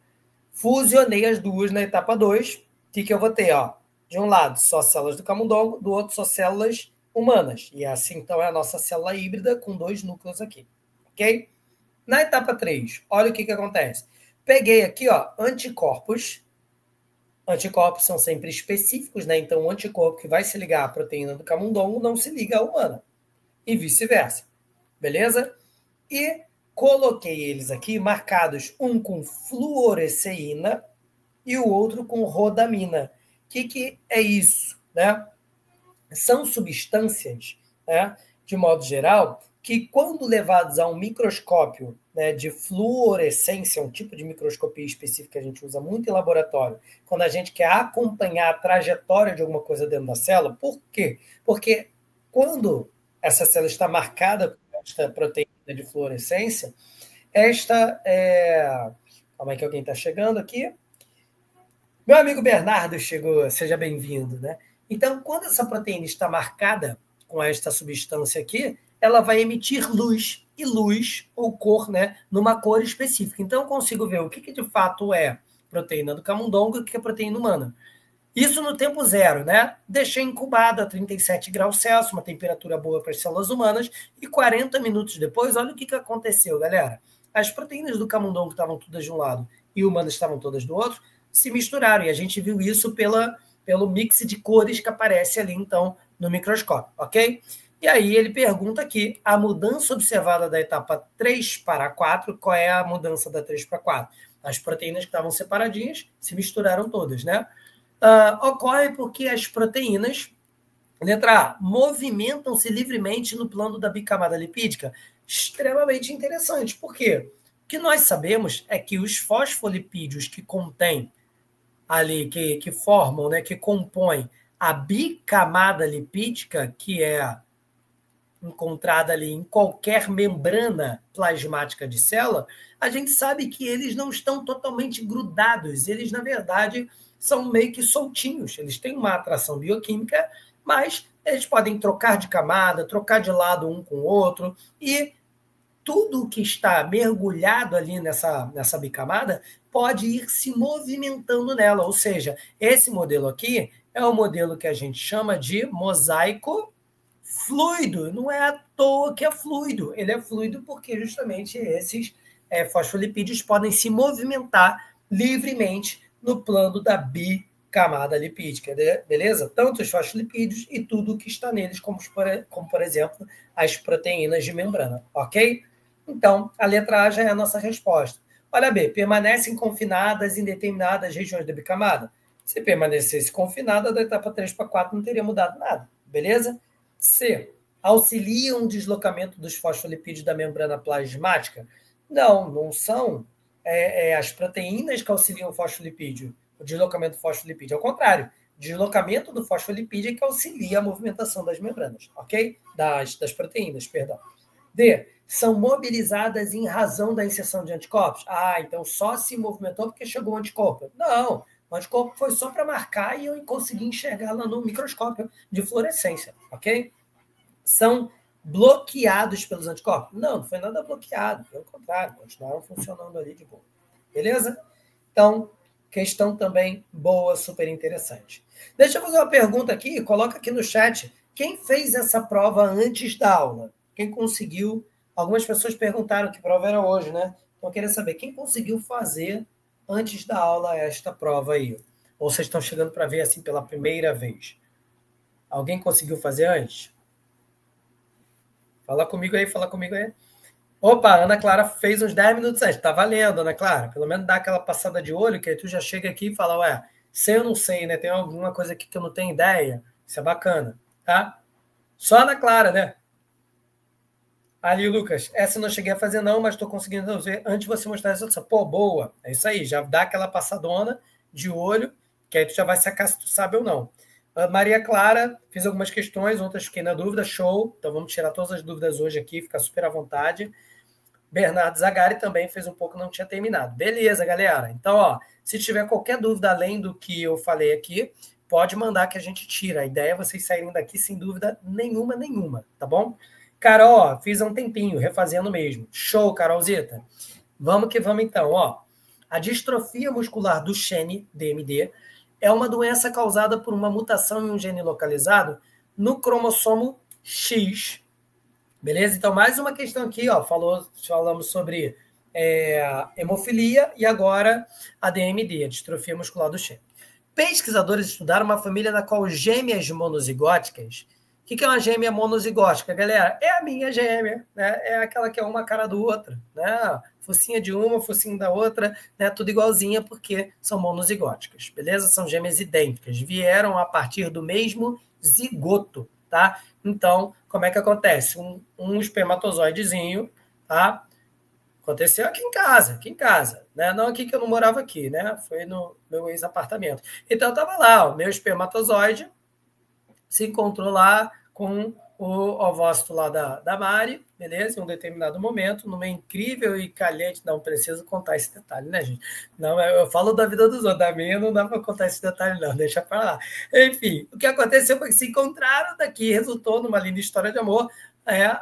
Fusionei as duas na etapa 2. O que eu vou ter? Ó? De um lado, só células do camundongo, do outro, só células humanas. E assim, então, é a nossa célula híbrida com 2 núcleos aqui, ok? Na etapa 3, olha o que acontece. Peguei aqui, ó, anticorpos. Anticorpos são sempre específicos, né? Então, o anticorpo que vai se ligar à proteína do camundongo não se liga à humana. E vice-versa. Beleza? E coloquei eles aqui marcados, um com fluoresceína e o outro com rodamina. O que é isso? Né? São substâncias, né, de modo geral, que quando levados a um microscópio, né, de fluorescência, um tipo de microscopia específica que a gente usa muito em laboratório, quando a gente quer acompanhar a trajetória de alguma coisa dentro da célula. Por quê? Porque quando essa célula está marcada com esta proteína de fluorescência, esta é... Calma aí que alguém está chegando aqui. Meu amigo Bernardo chegou, seja bem-vindo, né? Então, quando essa proteína está marcada com esta substância aqui, ela vai emitir luz, e luz ou cor, né, numa cor específica. Então, eu consigo ver o que de fato é proteína do camundongo e o que é proteína humana. Isso no tempo zero, né? Deixei incubado a 37 graus Celsius, uma temperatura boa para as células humanas, e 40 minutos depois, olha o que aconteceu, galera. As proteínas do camundongo estavam todas de um lado e humanas estavam todas do outro, se misturaram, e a gente viu isso pelo mix de cores que aparece ali, então, no microscópio, ok? E aí ele pergunta aqui, a mudança observada da etapa 3 para 4, qual é a mudança da 3 para 4? As proteínas que estavam separadinhas se misturaram todas, né? Ocorre porque as proteínas, letra A, movimentam-se livremente no plano da bicamada lipídica. Extremamente interessante. Por quê? O que nós sabemos é que os fosfolipídios que contêm ali, que formam, né, que compõem a bicamada lipídica, que é encontrada ali em qualquer membrana plasmática de célula, a gente sabe que eles não estão totalmente grudados. Eles, na verdade, são meio que soltinhos. Eles têm uma atração bioquímica, mas eles podem trocar de camada, trocar de lado um com o outro, e tudo que está mergulhado ali nessa bicamada pode ir se movimentando nela. Ou seja, esse modelo aqui é o modelo que a gente chama de mosaico fluido. Não é à toa que é fluido. Ele é fluido porque justamente esses fosfolipídios podem se movimentar livremente no plano da bicamada lipídica, beleza? Tanto os fosfolipídios e tudo que está neles, como por exemplo, as proteínas de membrana, ok? Então, a letra A já é a nossa resposta. Olha B, permanecem confinadas em determinadas regiões da bicamada. Se permanecesse confinada, da etapa 3 para 4 não teria mudado nada, beleza? C, auxiliam o deslocamento dos fosfolipídios da membrana plasmática? Não são as proteínas que auxiliam o fosfolipídio, o deslocamento do fosfolipídio. Ao contrário, deslocamento do fosfolipídio que auxilia a movimentação das membranas, ok? Das proteínas, perdão. D, são mobilizadas em razão da inserção de anticorpos. Então só se movimentou porque chegou o anticorpo. Não, o anticorpo foi só para marcar e eu consegui enxergar lá no microscópio de fluorescência, ok? São bloqueados pelos anticorpos? Não foi nada bloqueado, pelo contrário, continuaram funcionando ali de boa. Beleza? Então, questão também boa, super interessante. Deixa eu fazer uma pergunta aqui, coloca aqui no chat. Quem fez essa prova antes da aula? Quem conseguiu? Algumas pessoas perguntaram que prova era hoje, né? Então, eu queria saber, quem conseguiu fazer antes da aula esta prova aí? Ou vocês estão chegando para ver assim pela primeira vez? Alguém conseguiu fazer antes? Fala comigo aí, fala comigo aí. Opa, a Ana Clara fez uns 10 minutos antes. Tá valendo, Ana Clara. Pelo menos dá aquela passada de olho, que aí tu já chega aqui e fala, ué, sei ou não sei, né? Tem alguma coisa aqui que eu não tenho ideia. Isso é bacana, tá? Só a Ana Clara, né? Ali, Lucas, essa eu não cheguei a fazer não, mas estou conseguindo fazer antes de você mostrar essa. Pô, boa. É isso aí, já dá aquela passadona de olho, que aí tu já vai sacar se tu sabe ou não. A Maria Clara, fiz algumas questões, outras fiquei na dúvida, show. Então vamos tirar todas as dúvidas hoje aqui, fica super à vontade. Bernardo Zagari também fez um pouco, não tinha terminado. Beleza, galera. Então, ó, se tiver qualquer dúvida além do que eu falei aqui, pode mandar que a gente tira. A ideia é vocês saírem daqui sem dúvida nenhuma, tá bom? Carol, fiz há um tempinho, refazendo mesmo. Show, Carolzita. Vamos que vamos então, ó. A distrofia muscular do Duchenne, DMD, é uma doença causada por uma mutação em um gene localizado no cromossomo X. Beleza? Então, mais uma questão aqui, ó. Falamos sobre hemofilia e agora a DMD, a distrofia muscular do Duchenne. Pesquisadores estudaram uma família na qual gêmeas monozigóticas. O que é uma gêmea monozigótica, galera? É a minha gêmea, né? É aquela que é uma cara do outra, né? Focinha de uma, focinho da outra, né? Tudo igualzinha porque são monozigóticas, beleza? São gêmeas idênticas, vieram a partir do mesmo zigoto, tá? Então, como é que acontece? Um espermatozoidezinho, tá? Aconteceu aqui em casa, né? Não aqui que eu não morava aqui, né? Foi no meu ex-apartamento. Então, tava lá, o meu espermatozoide se encontrou lá com o ovócito lá da Mari, beleza? Em um determinado momento, numa incrível e calhante... Não preciso contar esse detalhe, né, gente? Não, eu falo da vida dos outros, da minha não dá para contar esse detalhe, não, deixa para lá. Enfim, o que aconteceu foi que se encontraram daqui, resultou numa linda história de amor,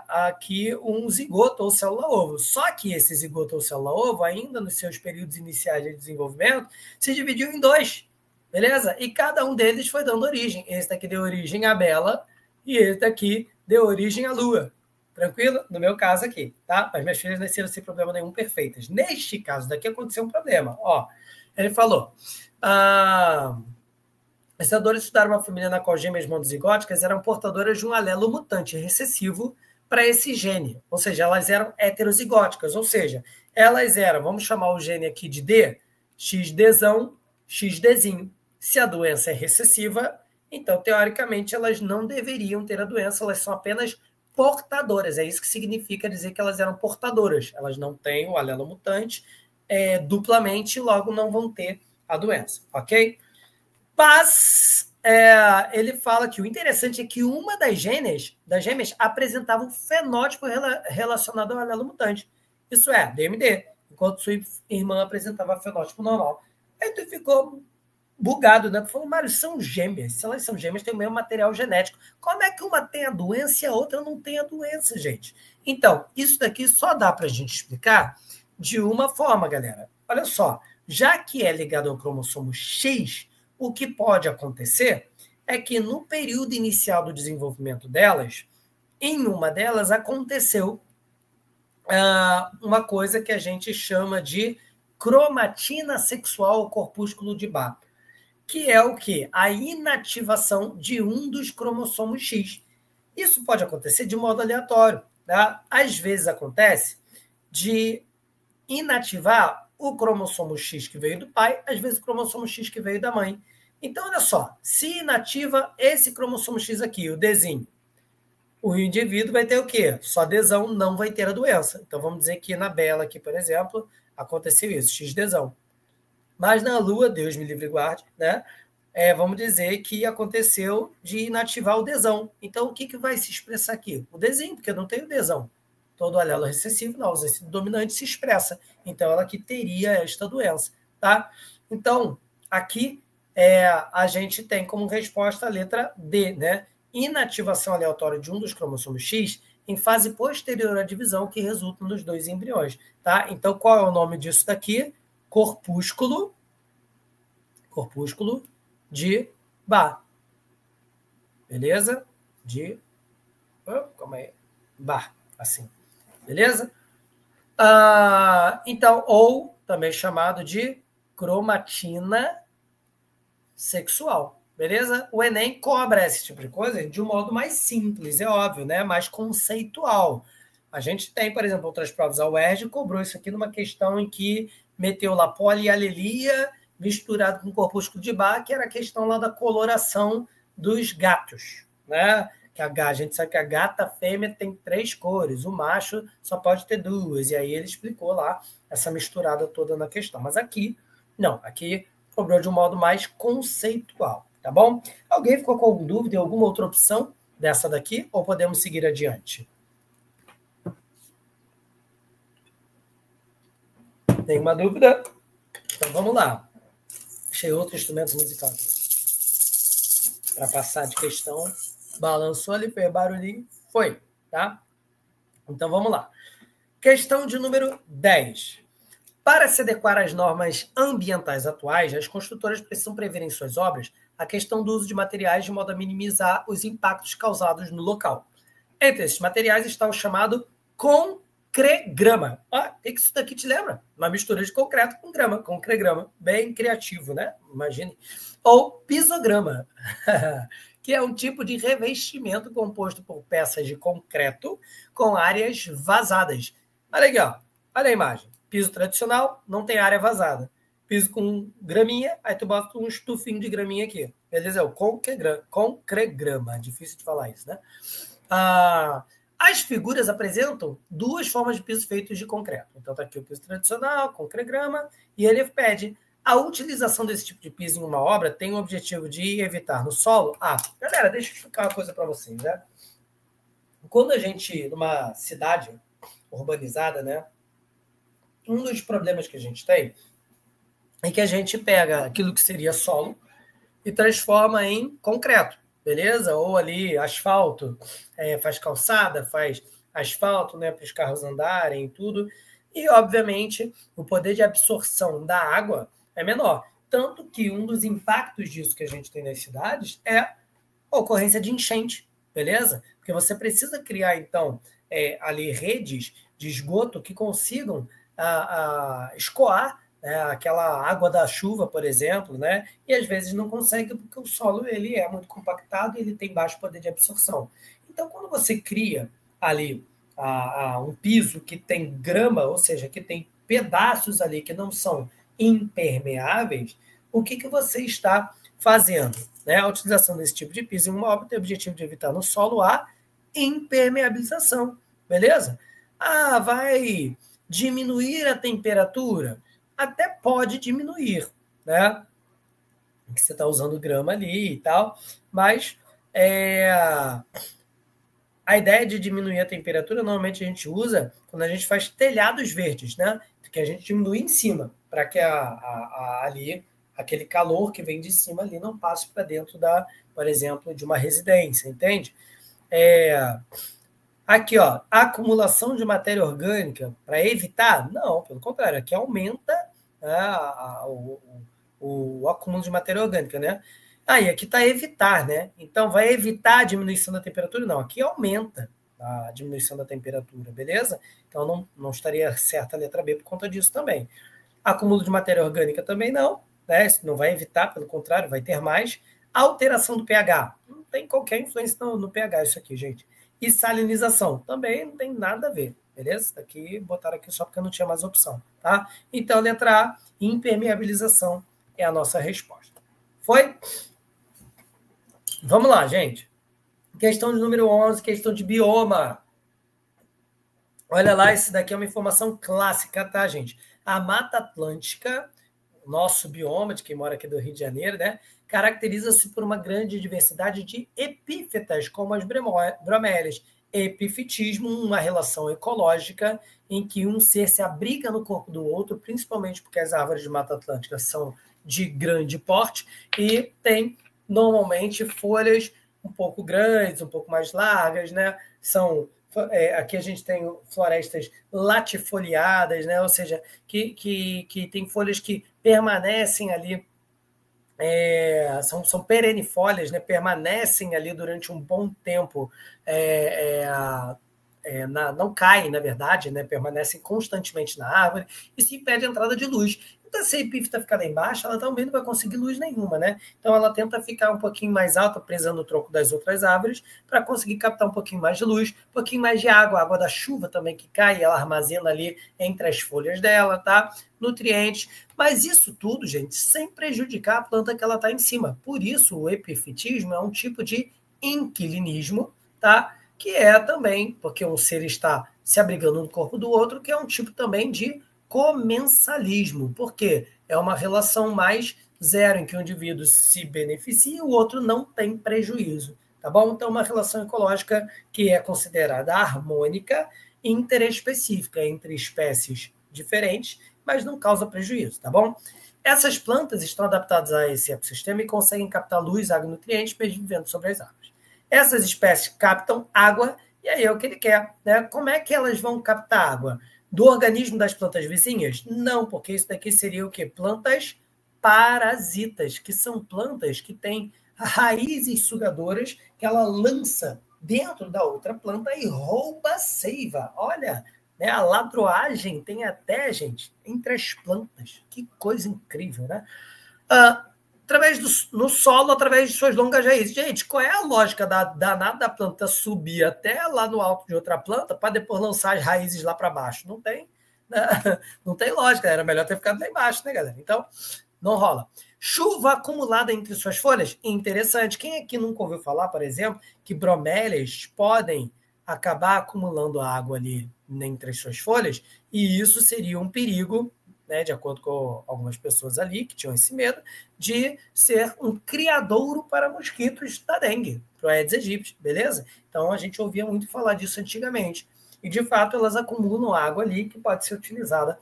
aqui um zigoto ou célula-ovo. Só que esse zigoto ou célula-ovo, ainda nos seus períodos iniciais de desenvolvimento, se dividiu em dois, beleza? E cada um deles foi dando origem. Esse daqui deu origem à Bela e esse daqui deu origem à Lua. Tranquilo? No meu caso aqui, tá? Mas minhas filhas nasceram sem problema nenhum, perfeitas. Neste caso daqui aconteceu um problema. Ó, ele falou... Pesquisadores estudaram uma família na qual gêmeas monozigóticas eram portadoras de um alelo mutante recessivo para esse gene. Ou seja, elas eram heterozigóticas. Ou seja, elas eram, vamos chamar o gene aqui de D, XDzão, XDzinho. Se a doença é recessiva, então, teoricamente, elas não deveriam ter a doença, elas são apenas portadoras. É isso que significa dizer que elas eram portadoras. Elas não têm o alelo mutante duplamente, logo não vão ter a doença, ok? Mas ele fala que o interessante é que uma das gêmeas apresentava um fenótipo relacionado ao alelo mutante. Isso é, DMD, enquanto sua irmã apresentava fenótipo normal. Aí tu ficou bugado, né? Tu falou, Mário, são gêmeas. Se elas são gêmeas, tem o mesmo material genético. Como é que uma tem a doença e a outra não tem a doença, gente? Então, isso daqui só dá para a gente explicar de uma forma, galera. Olha só, já que é ligado ao cromossomo X, o que pode acontecer é que no período inicial do desenvolvimento delas, em uma delas aconteceu uma coisa que a gente chama de cromatina sexual ou corpúsculo de Barr, que é o quê? A inativação de um dos cromossomos X. Isso pode acontecer de modo aleatório, tá? Às vezes acontece de inativar o cromossomo X que veio do pai, às vezes o cromossomo X que veio da mãe. Então, olha só, se inativa esse cromossomo X aqui, o Dzinho, o indivíduo vai ter o quê? Só Dzão, não vai ter a doença. Então, vamos dizer que na Bela aqui, por exemplo, aconteceu isso, XDzão. Mas na Lua, Deus me livre e guarde, né? vamos dizer que aconteceu de inativar o desão. Então, o que vai se expressar aqui? O desinho, porque não tem o desão. Todo alelo recessivo na ausência do dominante se expressa. Então, ela que teria esta doença, tá? Então, aqui a gente tem como resposta a letra D, né? Inativação aleatória de um dos cromossomos X em fase posterior à divisão que resulta nos 2 embriões, tá? Então, qual é o nome disso daqui? Corpúsculo de Bar. Beleza? Calma aí. Bar, assim. Beleza? Então, ou também chamado de cromatina sexual. Beleza? O Enem cobra esse tipo de coisa de um modo mais simples, é óbvio, né? Mais conceitual. A gente tem, por exemplo, outras provas. A UERJ cobrou isso aqui numa questão em que meteu lá polialelia misturado com corpúsculo de Bar, que era a questão lá da coloração dos gatos, né? Que a gente sabe que a gata fêmea tem 3 cores, o macho só pode ter 2, e aí ele explicou lá essa misturada toda na questão. Mas aqui, não, aqui cobrou de um modo mais conceitual, tá bom? Alguém ficou com alguma dúvida em alguma outra opção dessa daqui, ou podemos seguir adiante? Nenhuma dúvida? Então vamos lá. Achei outro instrumento musical aqui. Para passar de questão, balançou ali, fez barulhinho, foi, tá? Então vamos lá. Questão de número 10. Para se adequar às normas ambientais atuais, as construtoras precisam prever em suas obras a questão do uso de materiais de modo a minimizar os impactos causados no local. Entre esses materiais está o chamado concregrama. O que isso daqui te lembra? Uma mistura de concreto com grama, concregrama. Bem criativo, né? Imagine. Ou pisograma, que é um tipo de revestimento composto por peças de concreto com áreas vazadas. Olha aqui, ó. Olha a imagem. Piso tradicional, não tem área vazada. Piso com graminha, aí tu bota um estufinho de graminha aqui. Beleza? É o concregrama. Difícil de falar isso, né? As figuras apresentam 2 formas de piso feitos de concreto. Então tá aqui o piso tradicional, concregrama, e ele pede a utilização desse tipo de piso em uma obra tem o objetivo de evitar no solo... galera, deixa eu explicar uma coisa para vocês, né? Quando a gente, numa cidade urbanizada, né? Um dos problemas que a gente tem é que a gente pega aquilo que seria solo e transforma em concreto, beleza? Ou ali asfalto, faz calçada, faz asfalto, né, para os carros andarem e tudo. E, obviamente, o poder de absorção da água é menor. Tanto que um dos impactos disso que a gente tem nas cidades é a ocorrência de enchente, beleza? Porque você precisa criar, então, ali redes de esgoto que consigam escoar, né, aquela água da chuva, por exemplo, né? E às vezes não consegue porque o solo ele é muito compactado e ele tem baixo poder de absorção. Então, quando você cria ali um piso que tem grama, ou seja, que tem pedaços ali que não são impermeáveis, o que você está fazendo? Né? A utilização desse tipo de piso em uma obra tem o objetivo de evitar no solo a impermeabilização, beleza? Vai diminuir a temperatura? Até pode diminuir, né? Que você está usando grama ali e tal, mas a ideia de diminuir a temperatura, normalmente a gente usa quando a gente faz telhados verdes, né? Que a gente diminui em cima, para que ali aquele calor que vem de cima ali não passe para dentro por exemplo, de uma residência, entende? Aqui, ó, acumulação de matéria orgânica para evitar? Não, pelo contrário, aqui aumenta, né, o acúmulo de matéria orgânica, né? Aí, aqui está evitar, né? Então, vai evitar a diminuição da temperatura? Não, aqui aumenta a diminuição da temperatura, beleza? Então, não estaria certa a letra B por conta disso também. Acúmulo de matéria orgânica também não, né? Isso não vai evitar, pelo contrário, vai ter mais. Alteração do pH. Não tem qualquer influência no pH isso aqui, gente. E salinização. Também não tem nada a ver, beleza? Aqui, botaram aqui só porque não tinha mais opção, tá? Então, letra A, impermeabilização é a nossa resposta. Foi? Vamos lá, gente. Questão de número 11, questão de bioma. Olha lá, esse daqui é uma informação clássica, tá, gente? A Mata Atlântica, o nosso bioma, de quem mora aqui do Rio de Janeiro, né, caracteriza-se por uma grande diversidade de epífitas, como as bromélias. Epifitismo, uma relação ecológica em que um ser se abriga no corpo do outro, principalmente porque as árvores de Mata Atlântica são de grande porte e tem normalmente folhas um pouco grandes, um pouco mais largas, né? Aqui a gente tem florestas latifoliadas, né? Ou seja, que tem folhas que permanecem ali, são perennifólias, né? Permanecem ali durante um bom tempo, não caem, na verdade, né? Permanecem constantemente na árvore e se impede a entrada de luz. Então, se a epífita ficar lá embaixo, ela também não vai conseguir luz nenhuma, né? Então, ela tenta ficar um pouquinho mais alta, presa no tronco das outras árvores, para conseguir captar um pouquinho mais de luz, um pouquinho mais de água, a água da chuva também que cai, ela armazena ali entre as folhas dela, tá? Nutrientes. Mas isso tudo, gente, sem prejudicar a planta que ela está em cima. Por isso, o epifitismo é um tipo de inquilinismo, tá? Que é também, porque um ser está se abrigando no corpo do outro, que é um tipo também de comensalismo, porque é uma relação mais zero, em que o indivíduo se beneficia e o outro não tem prejuízo, tá bom? Então, uma relação ecológica que é considerada harmônica e interespecífica entre espécies diferentes, mas não causa prejuízo, tá bom? Essas plantas estão adaptadas a esse ecossistema e conseguem captar luz, água e nutrientes, mesmo vivendo sobre as árvores. Essas espécies captam água, e aí é o que ele quer, né? Como é que elas vão captar água? Do organismo das plantas vizinhas? Não, porque isso daqui seria o quê? Plantas parasitas, que são plantas que têm raízes sugadoras que ela lança dentro da outra planta e rouba a seiva. Olha, né? A ladroagem tem até, gente, entre as plantas. Que coisa incrível, né? No solo, através de suas longas raízes. Gente, qual é a lógica danada da planta subir até lá no alto de outra planta para depois lançar as raízes lá para baixo? Não tem, né? Não tem lógica. Era melhor ter ficado lá embaixo, né, galera? Então, não rola. Chuva acumulada entre suas folhas? Interessante. Quem aqui nunca ouviu falar, por exemplo, que bromélias podem acabar acumulando água ali entre as suas folhas? E isso seria um perigo, né, de acordo com algumas pessoas ali que tinham esse medo, de ser um criadouro para mosquitos da dengue, para o Aedes aegypti, beleza? Então, a gente ouvia muito falar disso antigamente. E, de fato, elas acumulam água ali que pode ser utilizada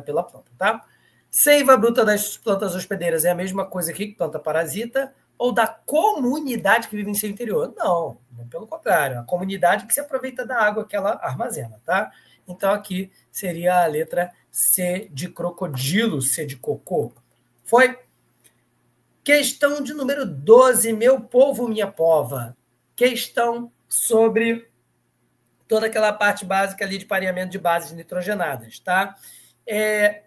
pela planta, tá? Seiva bruta das plantas hospedeiras é a mesma coisa aqui que planta parasita, ou da comunidade que vive em seu interior? Não, pelo contrário. A comunidade que se aproveita da água que ela armazena, tá? Então, aqui seria a letra C de crocodilo, C de cocô. Foi? Questão de número 12, meu povo, minha pova. Questão sobre toda aquela parte básica ali de pareamento de bases nitrogenadas, tá?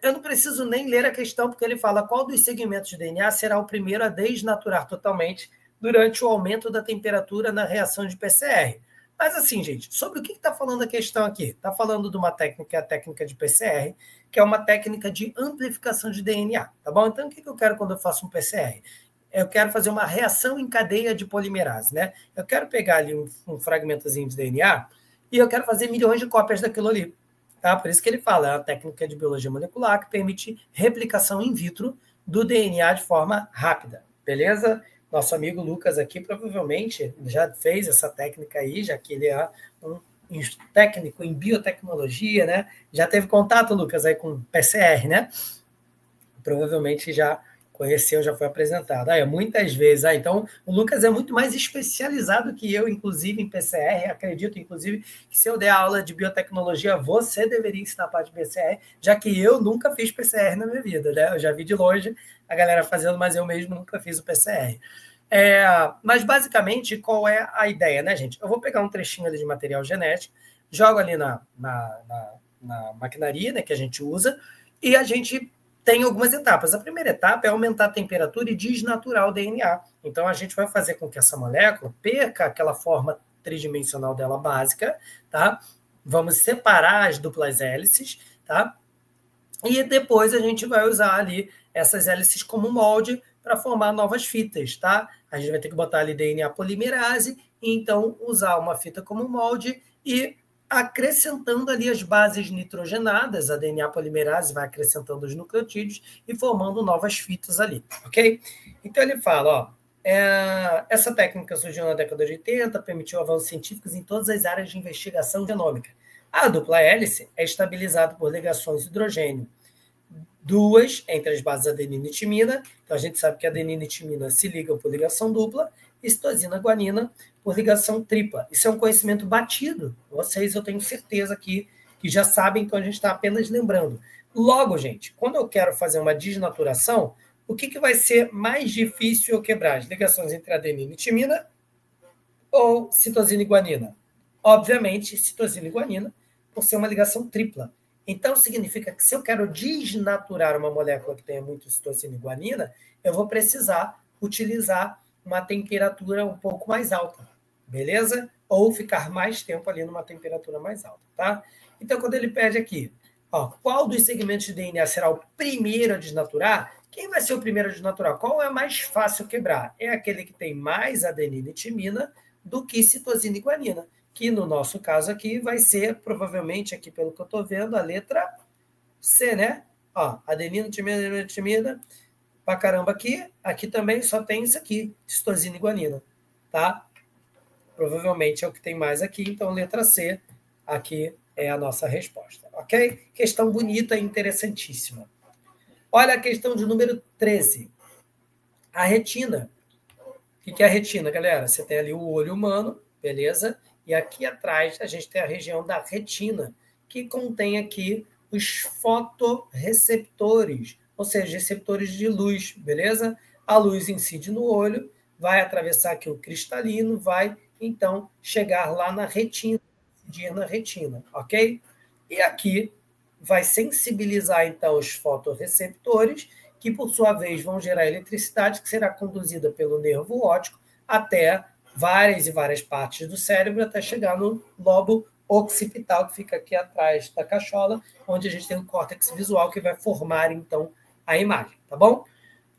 Eu não preciso nem ler a questão, porque ele fala qual dos segmentos de DNA será o primeiro a desnaturar totalmente durante o aumento da temperatura na reação de PCR. Mas assim, gente, sobre o que está falando a questão aqui? Está falando de uma técnica, a técnica de PCR, que é uma técnica de amplificação de DNA, tá bom? Então, o que eu quero quando eu faço um PCR? Eu quero fazer uma reação em cadeia de polimerase, né? Eu quero pegar ali um fragmentozinho de DNA e eu quero fazer milhões de cópias daquilo ali. Tá? Por isso que ele fala, é uma técnica de biologia molecular que permite replicação in vitro do DNA de forma rápida, beleza? Nosso amigo Lucas aqui provavelmente já fez essa técnica aí, já que ele é um técnico em biotecnologia, né? Já teve contato, Lucas, aí com PCR, né? Provavelmente já conheceu, já foi apresentado. Muitas vezes. Então, o Lucas é muito mais especializado que eu, inclusive, em PCR. Acredito, inclusive, que se eu der aula de biotecnologia, você deveria ensinar a parte de PCR, já que eu nunca fiz PCR na minha vida, né? Eu já vi de longe a galera fazendo, mas eu mesmo nunca fiz o PCR. Mas, basicamente, qual é a ideia, né, gente? Eu vou pegar um trechinho ali de material genético, jogo ali na maquinaria, né, que a gente usa, e a gente tem algumas etapas. A primeira etapa é aumentar a temperatura e desnaturar o DNA. Então, a gente vai fazer com que essa molécula perca aquela forma tridimensional dela básica, tá? Vamos separar as duplas hélices, tá? E depois a gente vai usar ali essas hélices como molde para formar novas fitas, tá? A gente vai ter que botar ali DNA polimerase e então usar uma fita como molde e acrescentando ali as bases nitrogenadas, a DNA polimerase vai acrescentando os nucleotídeos e formando novas fitas ali, ok? Então ele fala, ó, essa técnica surgiu na década de 80, permitiu avanços científicos em todas as áreas de investigação genômica. A dupla hélice é estabilizada por ligações de hidrogênio, duas entre as bases adenina e timina. Então a gente sabe que a adenina e timina se ligam por ligação dupla, e citosina guanina por ligação tripla. Isso é um conhecimento batido. Vocês, eu tenho certeza que já sabem, então a gente está apenas lembrando. Logo, gente, quando eu quero fazer uma desnaturação, o que vai ser mais difícil eu quebrar? As ligações entre adenina e timina ou citosina e guanina? Obviamente, citosina e guanina, por ser uma ligação tripla. Então, significa que se eu quero desnaturar uma molécula que tenha muito citosina e guanina, eu vou precisar utilizar uma temperatura um pouco mais alta, beleza? Ou ficar mais tempo ali numa temperatura mais alta, tá? Então, quando ele pede aqui, ó, qual dos segmentos de DNA será o primeiro a desnaturar? Quem vai ser o primeiro a desnaturar? Qual é mais fácil quebrar? É aquele que tem mais adenina e timina do que citosina e guanina, que no nosso caso aqui vai ser, provavelmente, aqui pelo que eu estou vendo, a letra C, né? Ó, adenina, timina, pra caramba aqui também só tem isso aqui, citosina e guanina, tá? Provavelmente é o que tem mais aqui, então letra C aqui é a nossa resposta, ok? Questão bonita e interessantíssima. Olha a questão de número 13. A retina. O que é a retina, galera? Você tem ali o olho humano, beleza? E aqui atrás a gente tem a região da retina, que contém aqui os fotorreceptores, ou seja, receptores de luz, beleza? A luz incide no olho, vai atravessar aqui o cristalino, vai então chegar lá na retina, incidir na retina, ok? E aqui vai sensibilizar então os fotorreceptores, que por sua vez vão gerar eletricidade, que será conduzida pelo nervo óptico até várias e várias partes do cérebro, até chegar no lobo occipital, que fica aqui atrás da cachola, onde a gente tem um córtex visual que vai formar, então, a imagem, tá bom?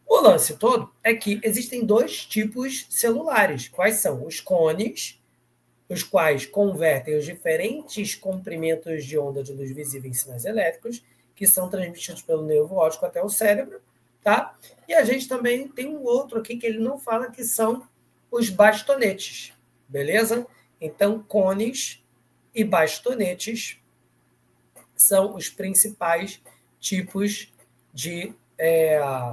O lance todo é que existem dois tipos celulares. Quais são? Os cones, os quais convertem os diferentes comprimentos de onda de luz visível em sinais elétricos, que são transmitidos pelo nervo óptico até o cérebro, tá? E a gente também tem um outro aqui que ele não fala, que são os bastonetes, beleza? Então, cones e bastonetes são os principais tipos de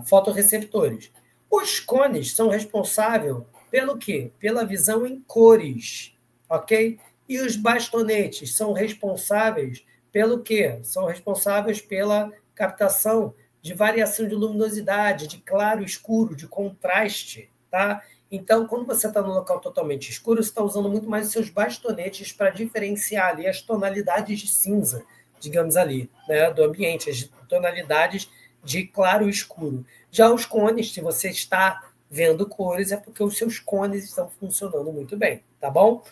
fotorreceptores. Os cones são responsáveis pelo quê? Pela visão em cores, ok? E os bastonetes são responsáveis pelo quê? São responsáveis pela captação de variação de luminosidade, de claro e escuro, de contraste, tá? Então, quando você está no local totalmente escuro, você está usando muito mais os seus bastonetes para diferenciar ali as tonalidades de cinza, digamos ali, né, do ambiente, as tonalidades de claro e escuro. Já os cones, se você está vendo cores, é porque os seus cones estão funcionando muito bem, tá bom?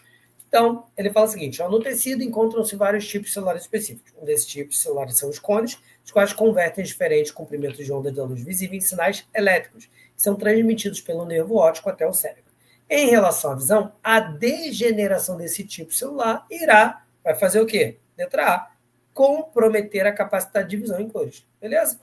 Então, ele fala o seguinte, ó, no tecido encontram-se vários tipos celulares específicos. Um desses tipos celulares são os cones, os quais convertem diferentes comprimentos de onda de luz visível em sinais elétricos, que são transmitidos pelo nervo óptico até o cérebro. Em relação à visão, a degeneração desse tipo celular vai fazer o quê? Letra A, comprometer a capacidade de visão em cores. Beleza?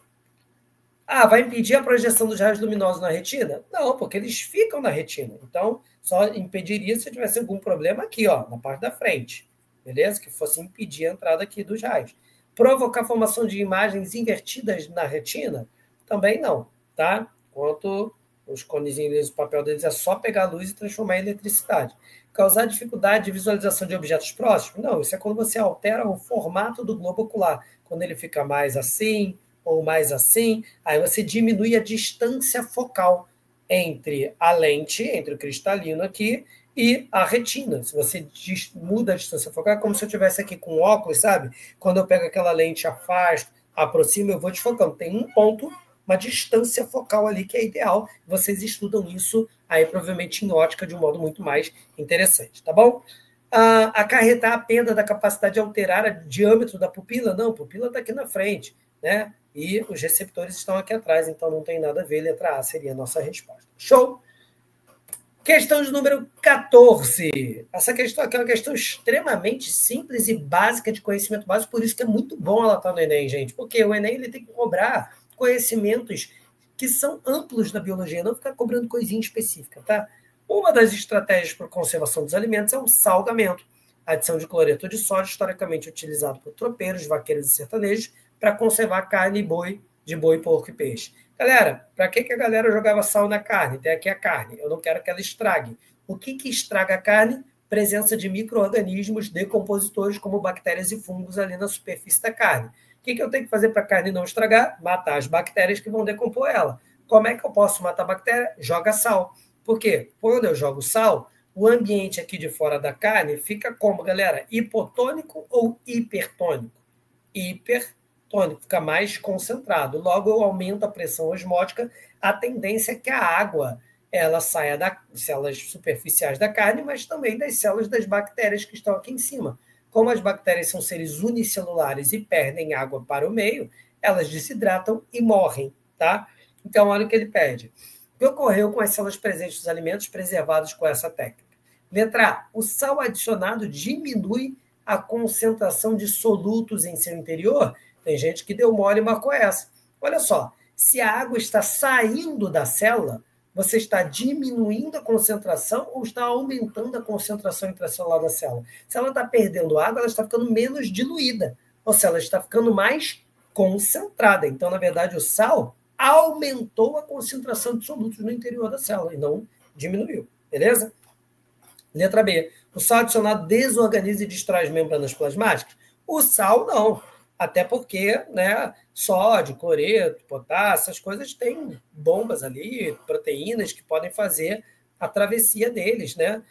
Ah, vai impedir a projeção dos raios luminosos na retina? Não, porque eles ficam na retina. Então, só impediria se tivesse algum problema aqui, ó, na parte da frente. Beleza? Que fosse impedir a entrada aqui dos raios. Provocar a formação de imagens invertidas na retina? Também não, tá? Enquanto os conezinhos, o papel deles é só pegar a luz e transformar em eletricidade. Causar dificuldade de visualização de objetos próximos? Não, isso é quando você altera o formato do globo ocular. Quando ele fica mais assim, ou mais assim, aí você diminui a distância focal entre a lente, entre o cristalino aqui, e a retina. Se você muda a distância focal, é como se eu estivesse aqui com óculos, sabe? Quando eu pego aquela lente, afasto, aproximo, eu vou desfocando. Tem um ponto, uma distância focal ali que é ideal. Vocês estudam isso aí provavelmente em ótica de um modo muito mais interessante, tá bom? Acarretar a perda da capacidade de alterar o diâmetro da pupila? Não, a pupila está aqui na frente, né? E os receptores estão aqui atrás, então não tem nada a ver. Letra A seria a nossa resposta. Show? Questão de número 14. Essa questão aqui é uma questão extremamente simples e básica de conhecimento básico, por isso que é muito bom ela estar no Enem, gente, porque o Enem ele tem que cobrar conhecimentos que são amplos da biologia, não ficar cobrando coisinha específica, tá? Uma das estratégias para a conservação dos alimentos é o salgamento, a adição de cloreto de sódio, historicamente utilizado por tropeiros, vaqueiros e sertanejos, para conservar carne de boi, porco e peixe. Galera, para que a galera jogava sal na carne? Tem aqui a carne. Eu não quero que ela estrague. O que estraga a carne? Presença de micro-organismos decompositores, como bactérias e fungos ali na superfície da carne. O que eu tenho que fazer para a carne não estragar? Matar as bactérias que vão decompor ela. Como é que eu posso matar a bactéria? Joga sal. Por quê? Quando eu jogo sal, o ambiente aqui de fora da carne fica como, galera? Hipotônico ou hipertônico? Hipertônico, fica mais concentrado. Logo, eu aumento a pressão osmótica, a tendência é que a água ela saia das células superficiais da carne, mas também das células das bactérias que estão aqui em cima. Como as bactérias são seres unicelulares e perdem água para o meio, elas desidratam e morrem, tá? Então, olha o que ele pede. O que ocorreu com as células presentes nos alimentos preservados com essa técnica? Letra A. O sal adicionado diminui a concentração de solutos em seu interior? Tem gente que deu mole e marcou essa. Olha só, se a água está saindo da célula, você está diminuindo a concentração ou está aumentando a concentração intracelular da célula? Se ela está perdendo água, ela está ficando menos diluída. Ou seja, ela está ficando mais concentrada. Então, na verdade, o sal aumentou a concentração de solutos no interior da célula e não diminuiu. Beleza? Letra B. O sal adicionado desorganiza e destrói as membranas plasmáticas? O sal não. Até porque, né, sódio, cloreto, potássio, essas coisas têm bombas ali, proteínas que podem fazer a travessia deles, né?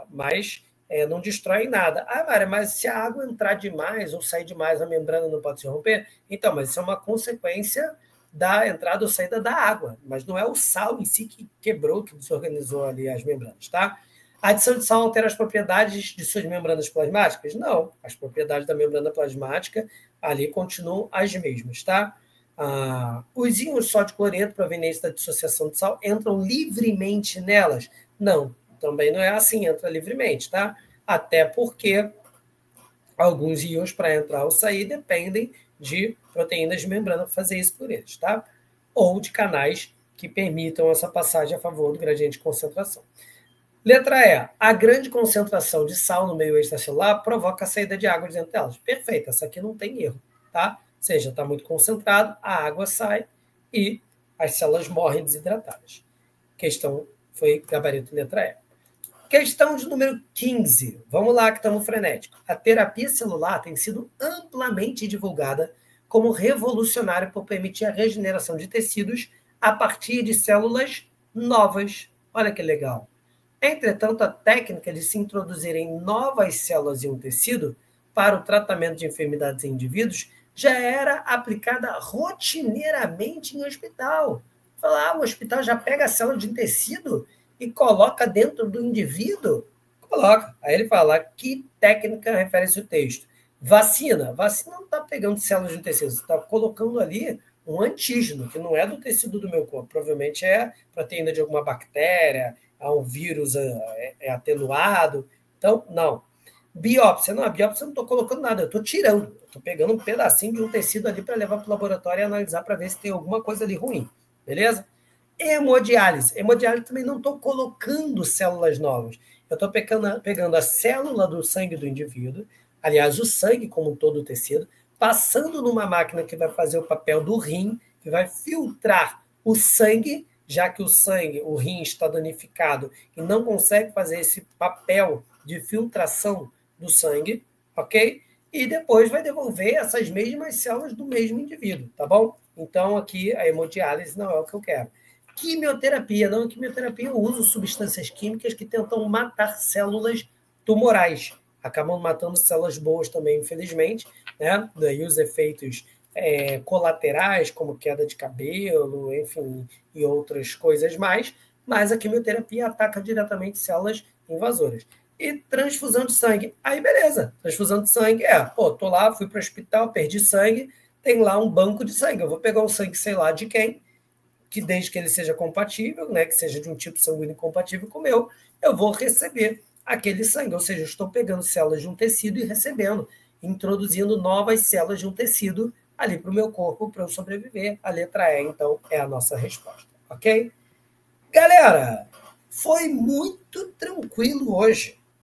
Mas não destrói nada. Ah, Mara, mas se a água entrar demais ou sair demais, a membrana não pode se romper? Então, mas isso é uma consequência da entrada ou saída da água, mas não é o sal em si que quebrou, que desorganizou ali as membranas, tá? A adição de sal altera as propriedades de suas membranas plasmáticas? Não. As propriedades da membrana plasmática ali continuam as mesmas, tá? Os íons sódio e cloreto provenientes da dissociação de sal entram livremente nelas? Não. Também não é assim, entra livremente, tá? Até porque alguns íons, para entrar ou sair, dependem de proteínas de membrana para fazer isso por eles, tá? Ou de canais que permitam essa passagem a favor do gradiente de concentração. Letra E. A grande concentração de sal no meio extracelular provoca a saída de água de dentro delas. Perfeito, essa aqui não tem erro, tá? Ou seja, está muito concentrado, a água sai e as células morrem desidratadas. Questão foi gabarito letra E. Questão de número 15. Vamos lá que estamos frenéticos. A terapia celular tem sido amplamente divulgada como revolucionária por permitir a regeneração de tecidos a partir de células novas. Olha que legal. Entretanto, a técnica de se introduzirem novas células em um tecido para o tratamento de enfermidades em indivíduos já era aplicada rotineiramente em hospital. Falar, o hospital já pega a célula de tecido e coloca dentro do indivíduo? Coloca. Aí ele fala, que técnica refere-se o texto? Vacina. Vacina não está pegando células de tecido, você está colocando ali um antígeno, que não é do tecido do meu corpo, provavelmente é proteína de alguma bactéria, um vírus atenuado. Então, não. Biópsia. Não, a biópsia eu não estou colocando nada, eu estou tirando. Estou pegando um pedacinho de um tecido ali para levar para o laboratório e analisar para ver se tem alguma coisa ali ruim. Beleza? Hemodiálise. Hemodiálise também não estou colocando células novas. Eu estou pegando a célula do sangue do indivíduo, aliás, o sangue como todo o tecido, passando numa máquina que vai fazer o papel do rim, que vai filtrar o sangue, já que o rim está danificado e não consegue fazer esse papel de filtração do sangue, ok? E depois vai devolver essas mesmas células do mesmo indivíduo, tá bom? Então, aqui, a hemodiálise não é o que eu quero. Quimioterapia. Não, quimioterapia eu uso substâncias químicas que tentam matar células tumorais. Acabam matando células boas também, infelizmente, né? Daí os efeitos colaterais, como queda de cabelo, enfim, e outras coisas mais, mas a quimioterapia ataca diretamente células invasoras. E transfusão de sangue. Aí, beleza. Transfusão de sangue tô lá, fui para o hospital, perdi sangue, tem lá um banco de sangue. Eu vou pegar o sangue, sei lá de quem, que desde que ele seja compatível, né, que seja de um tipo sanguíneo compatível com o meu, eu vou receber aquele sangue. Ou seja, eu estou pegando células de um tecido e recebendo, introduzindo novas células de um tecido ali para o meu corpo, para eu sobreviver. A letra E, então, é a nossa resposta. Ok? Galera, foi muito tranquilo hoje.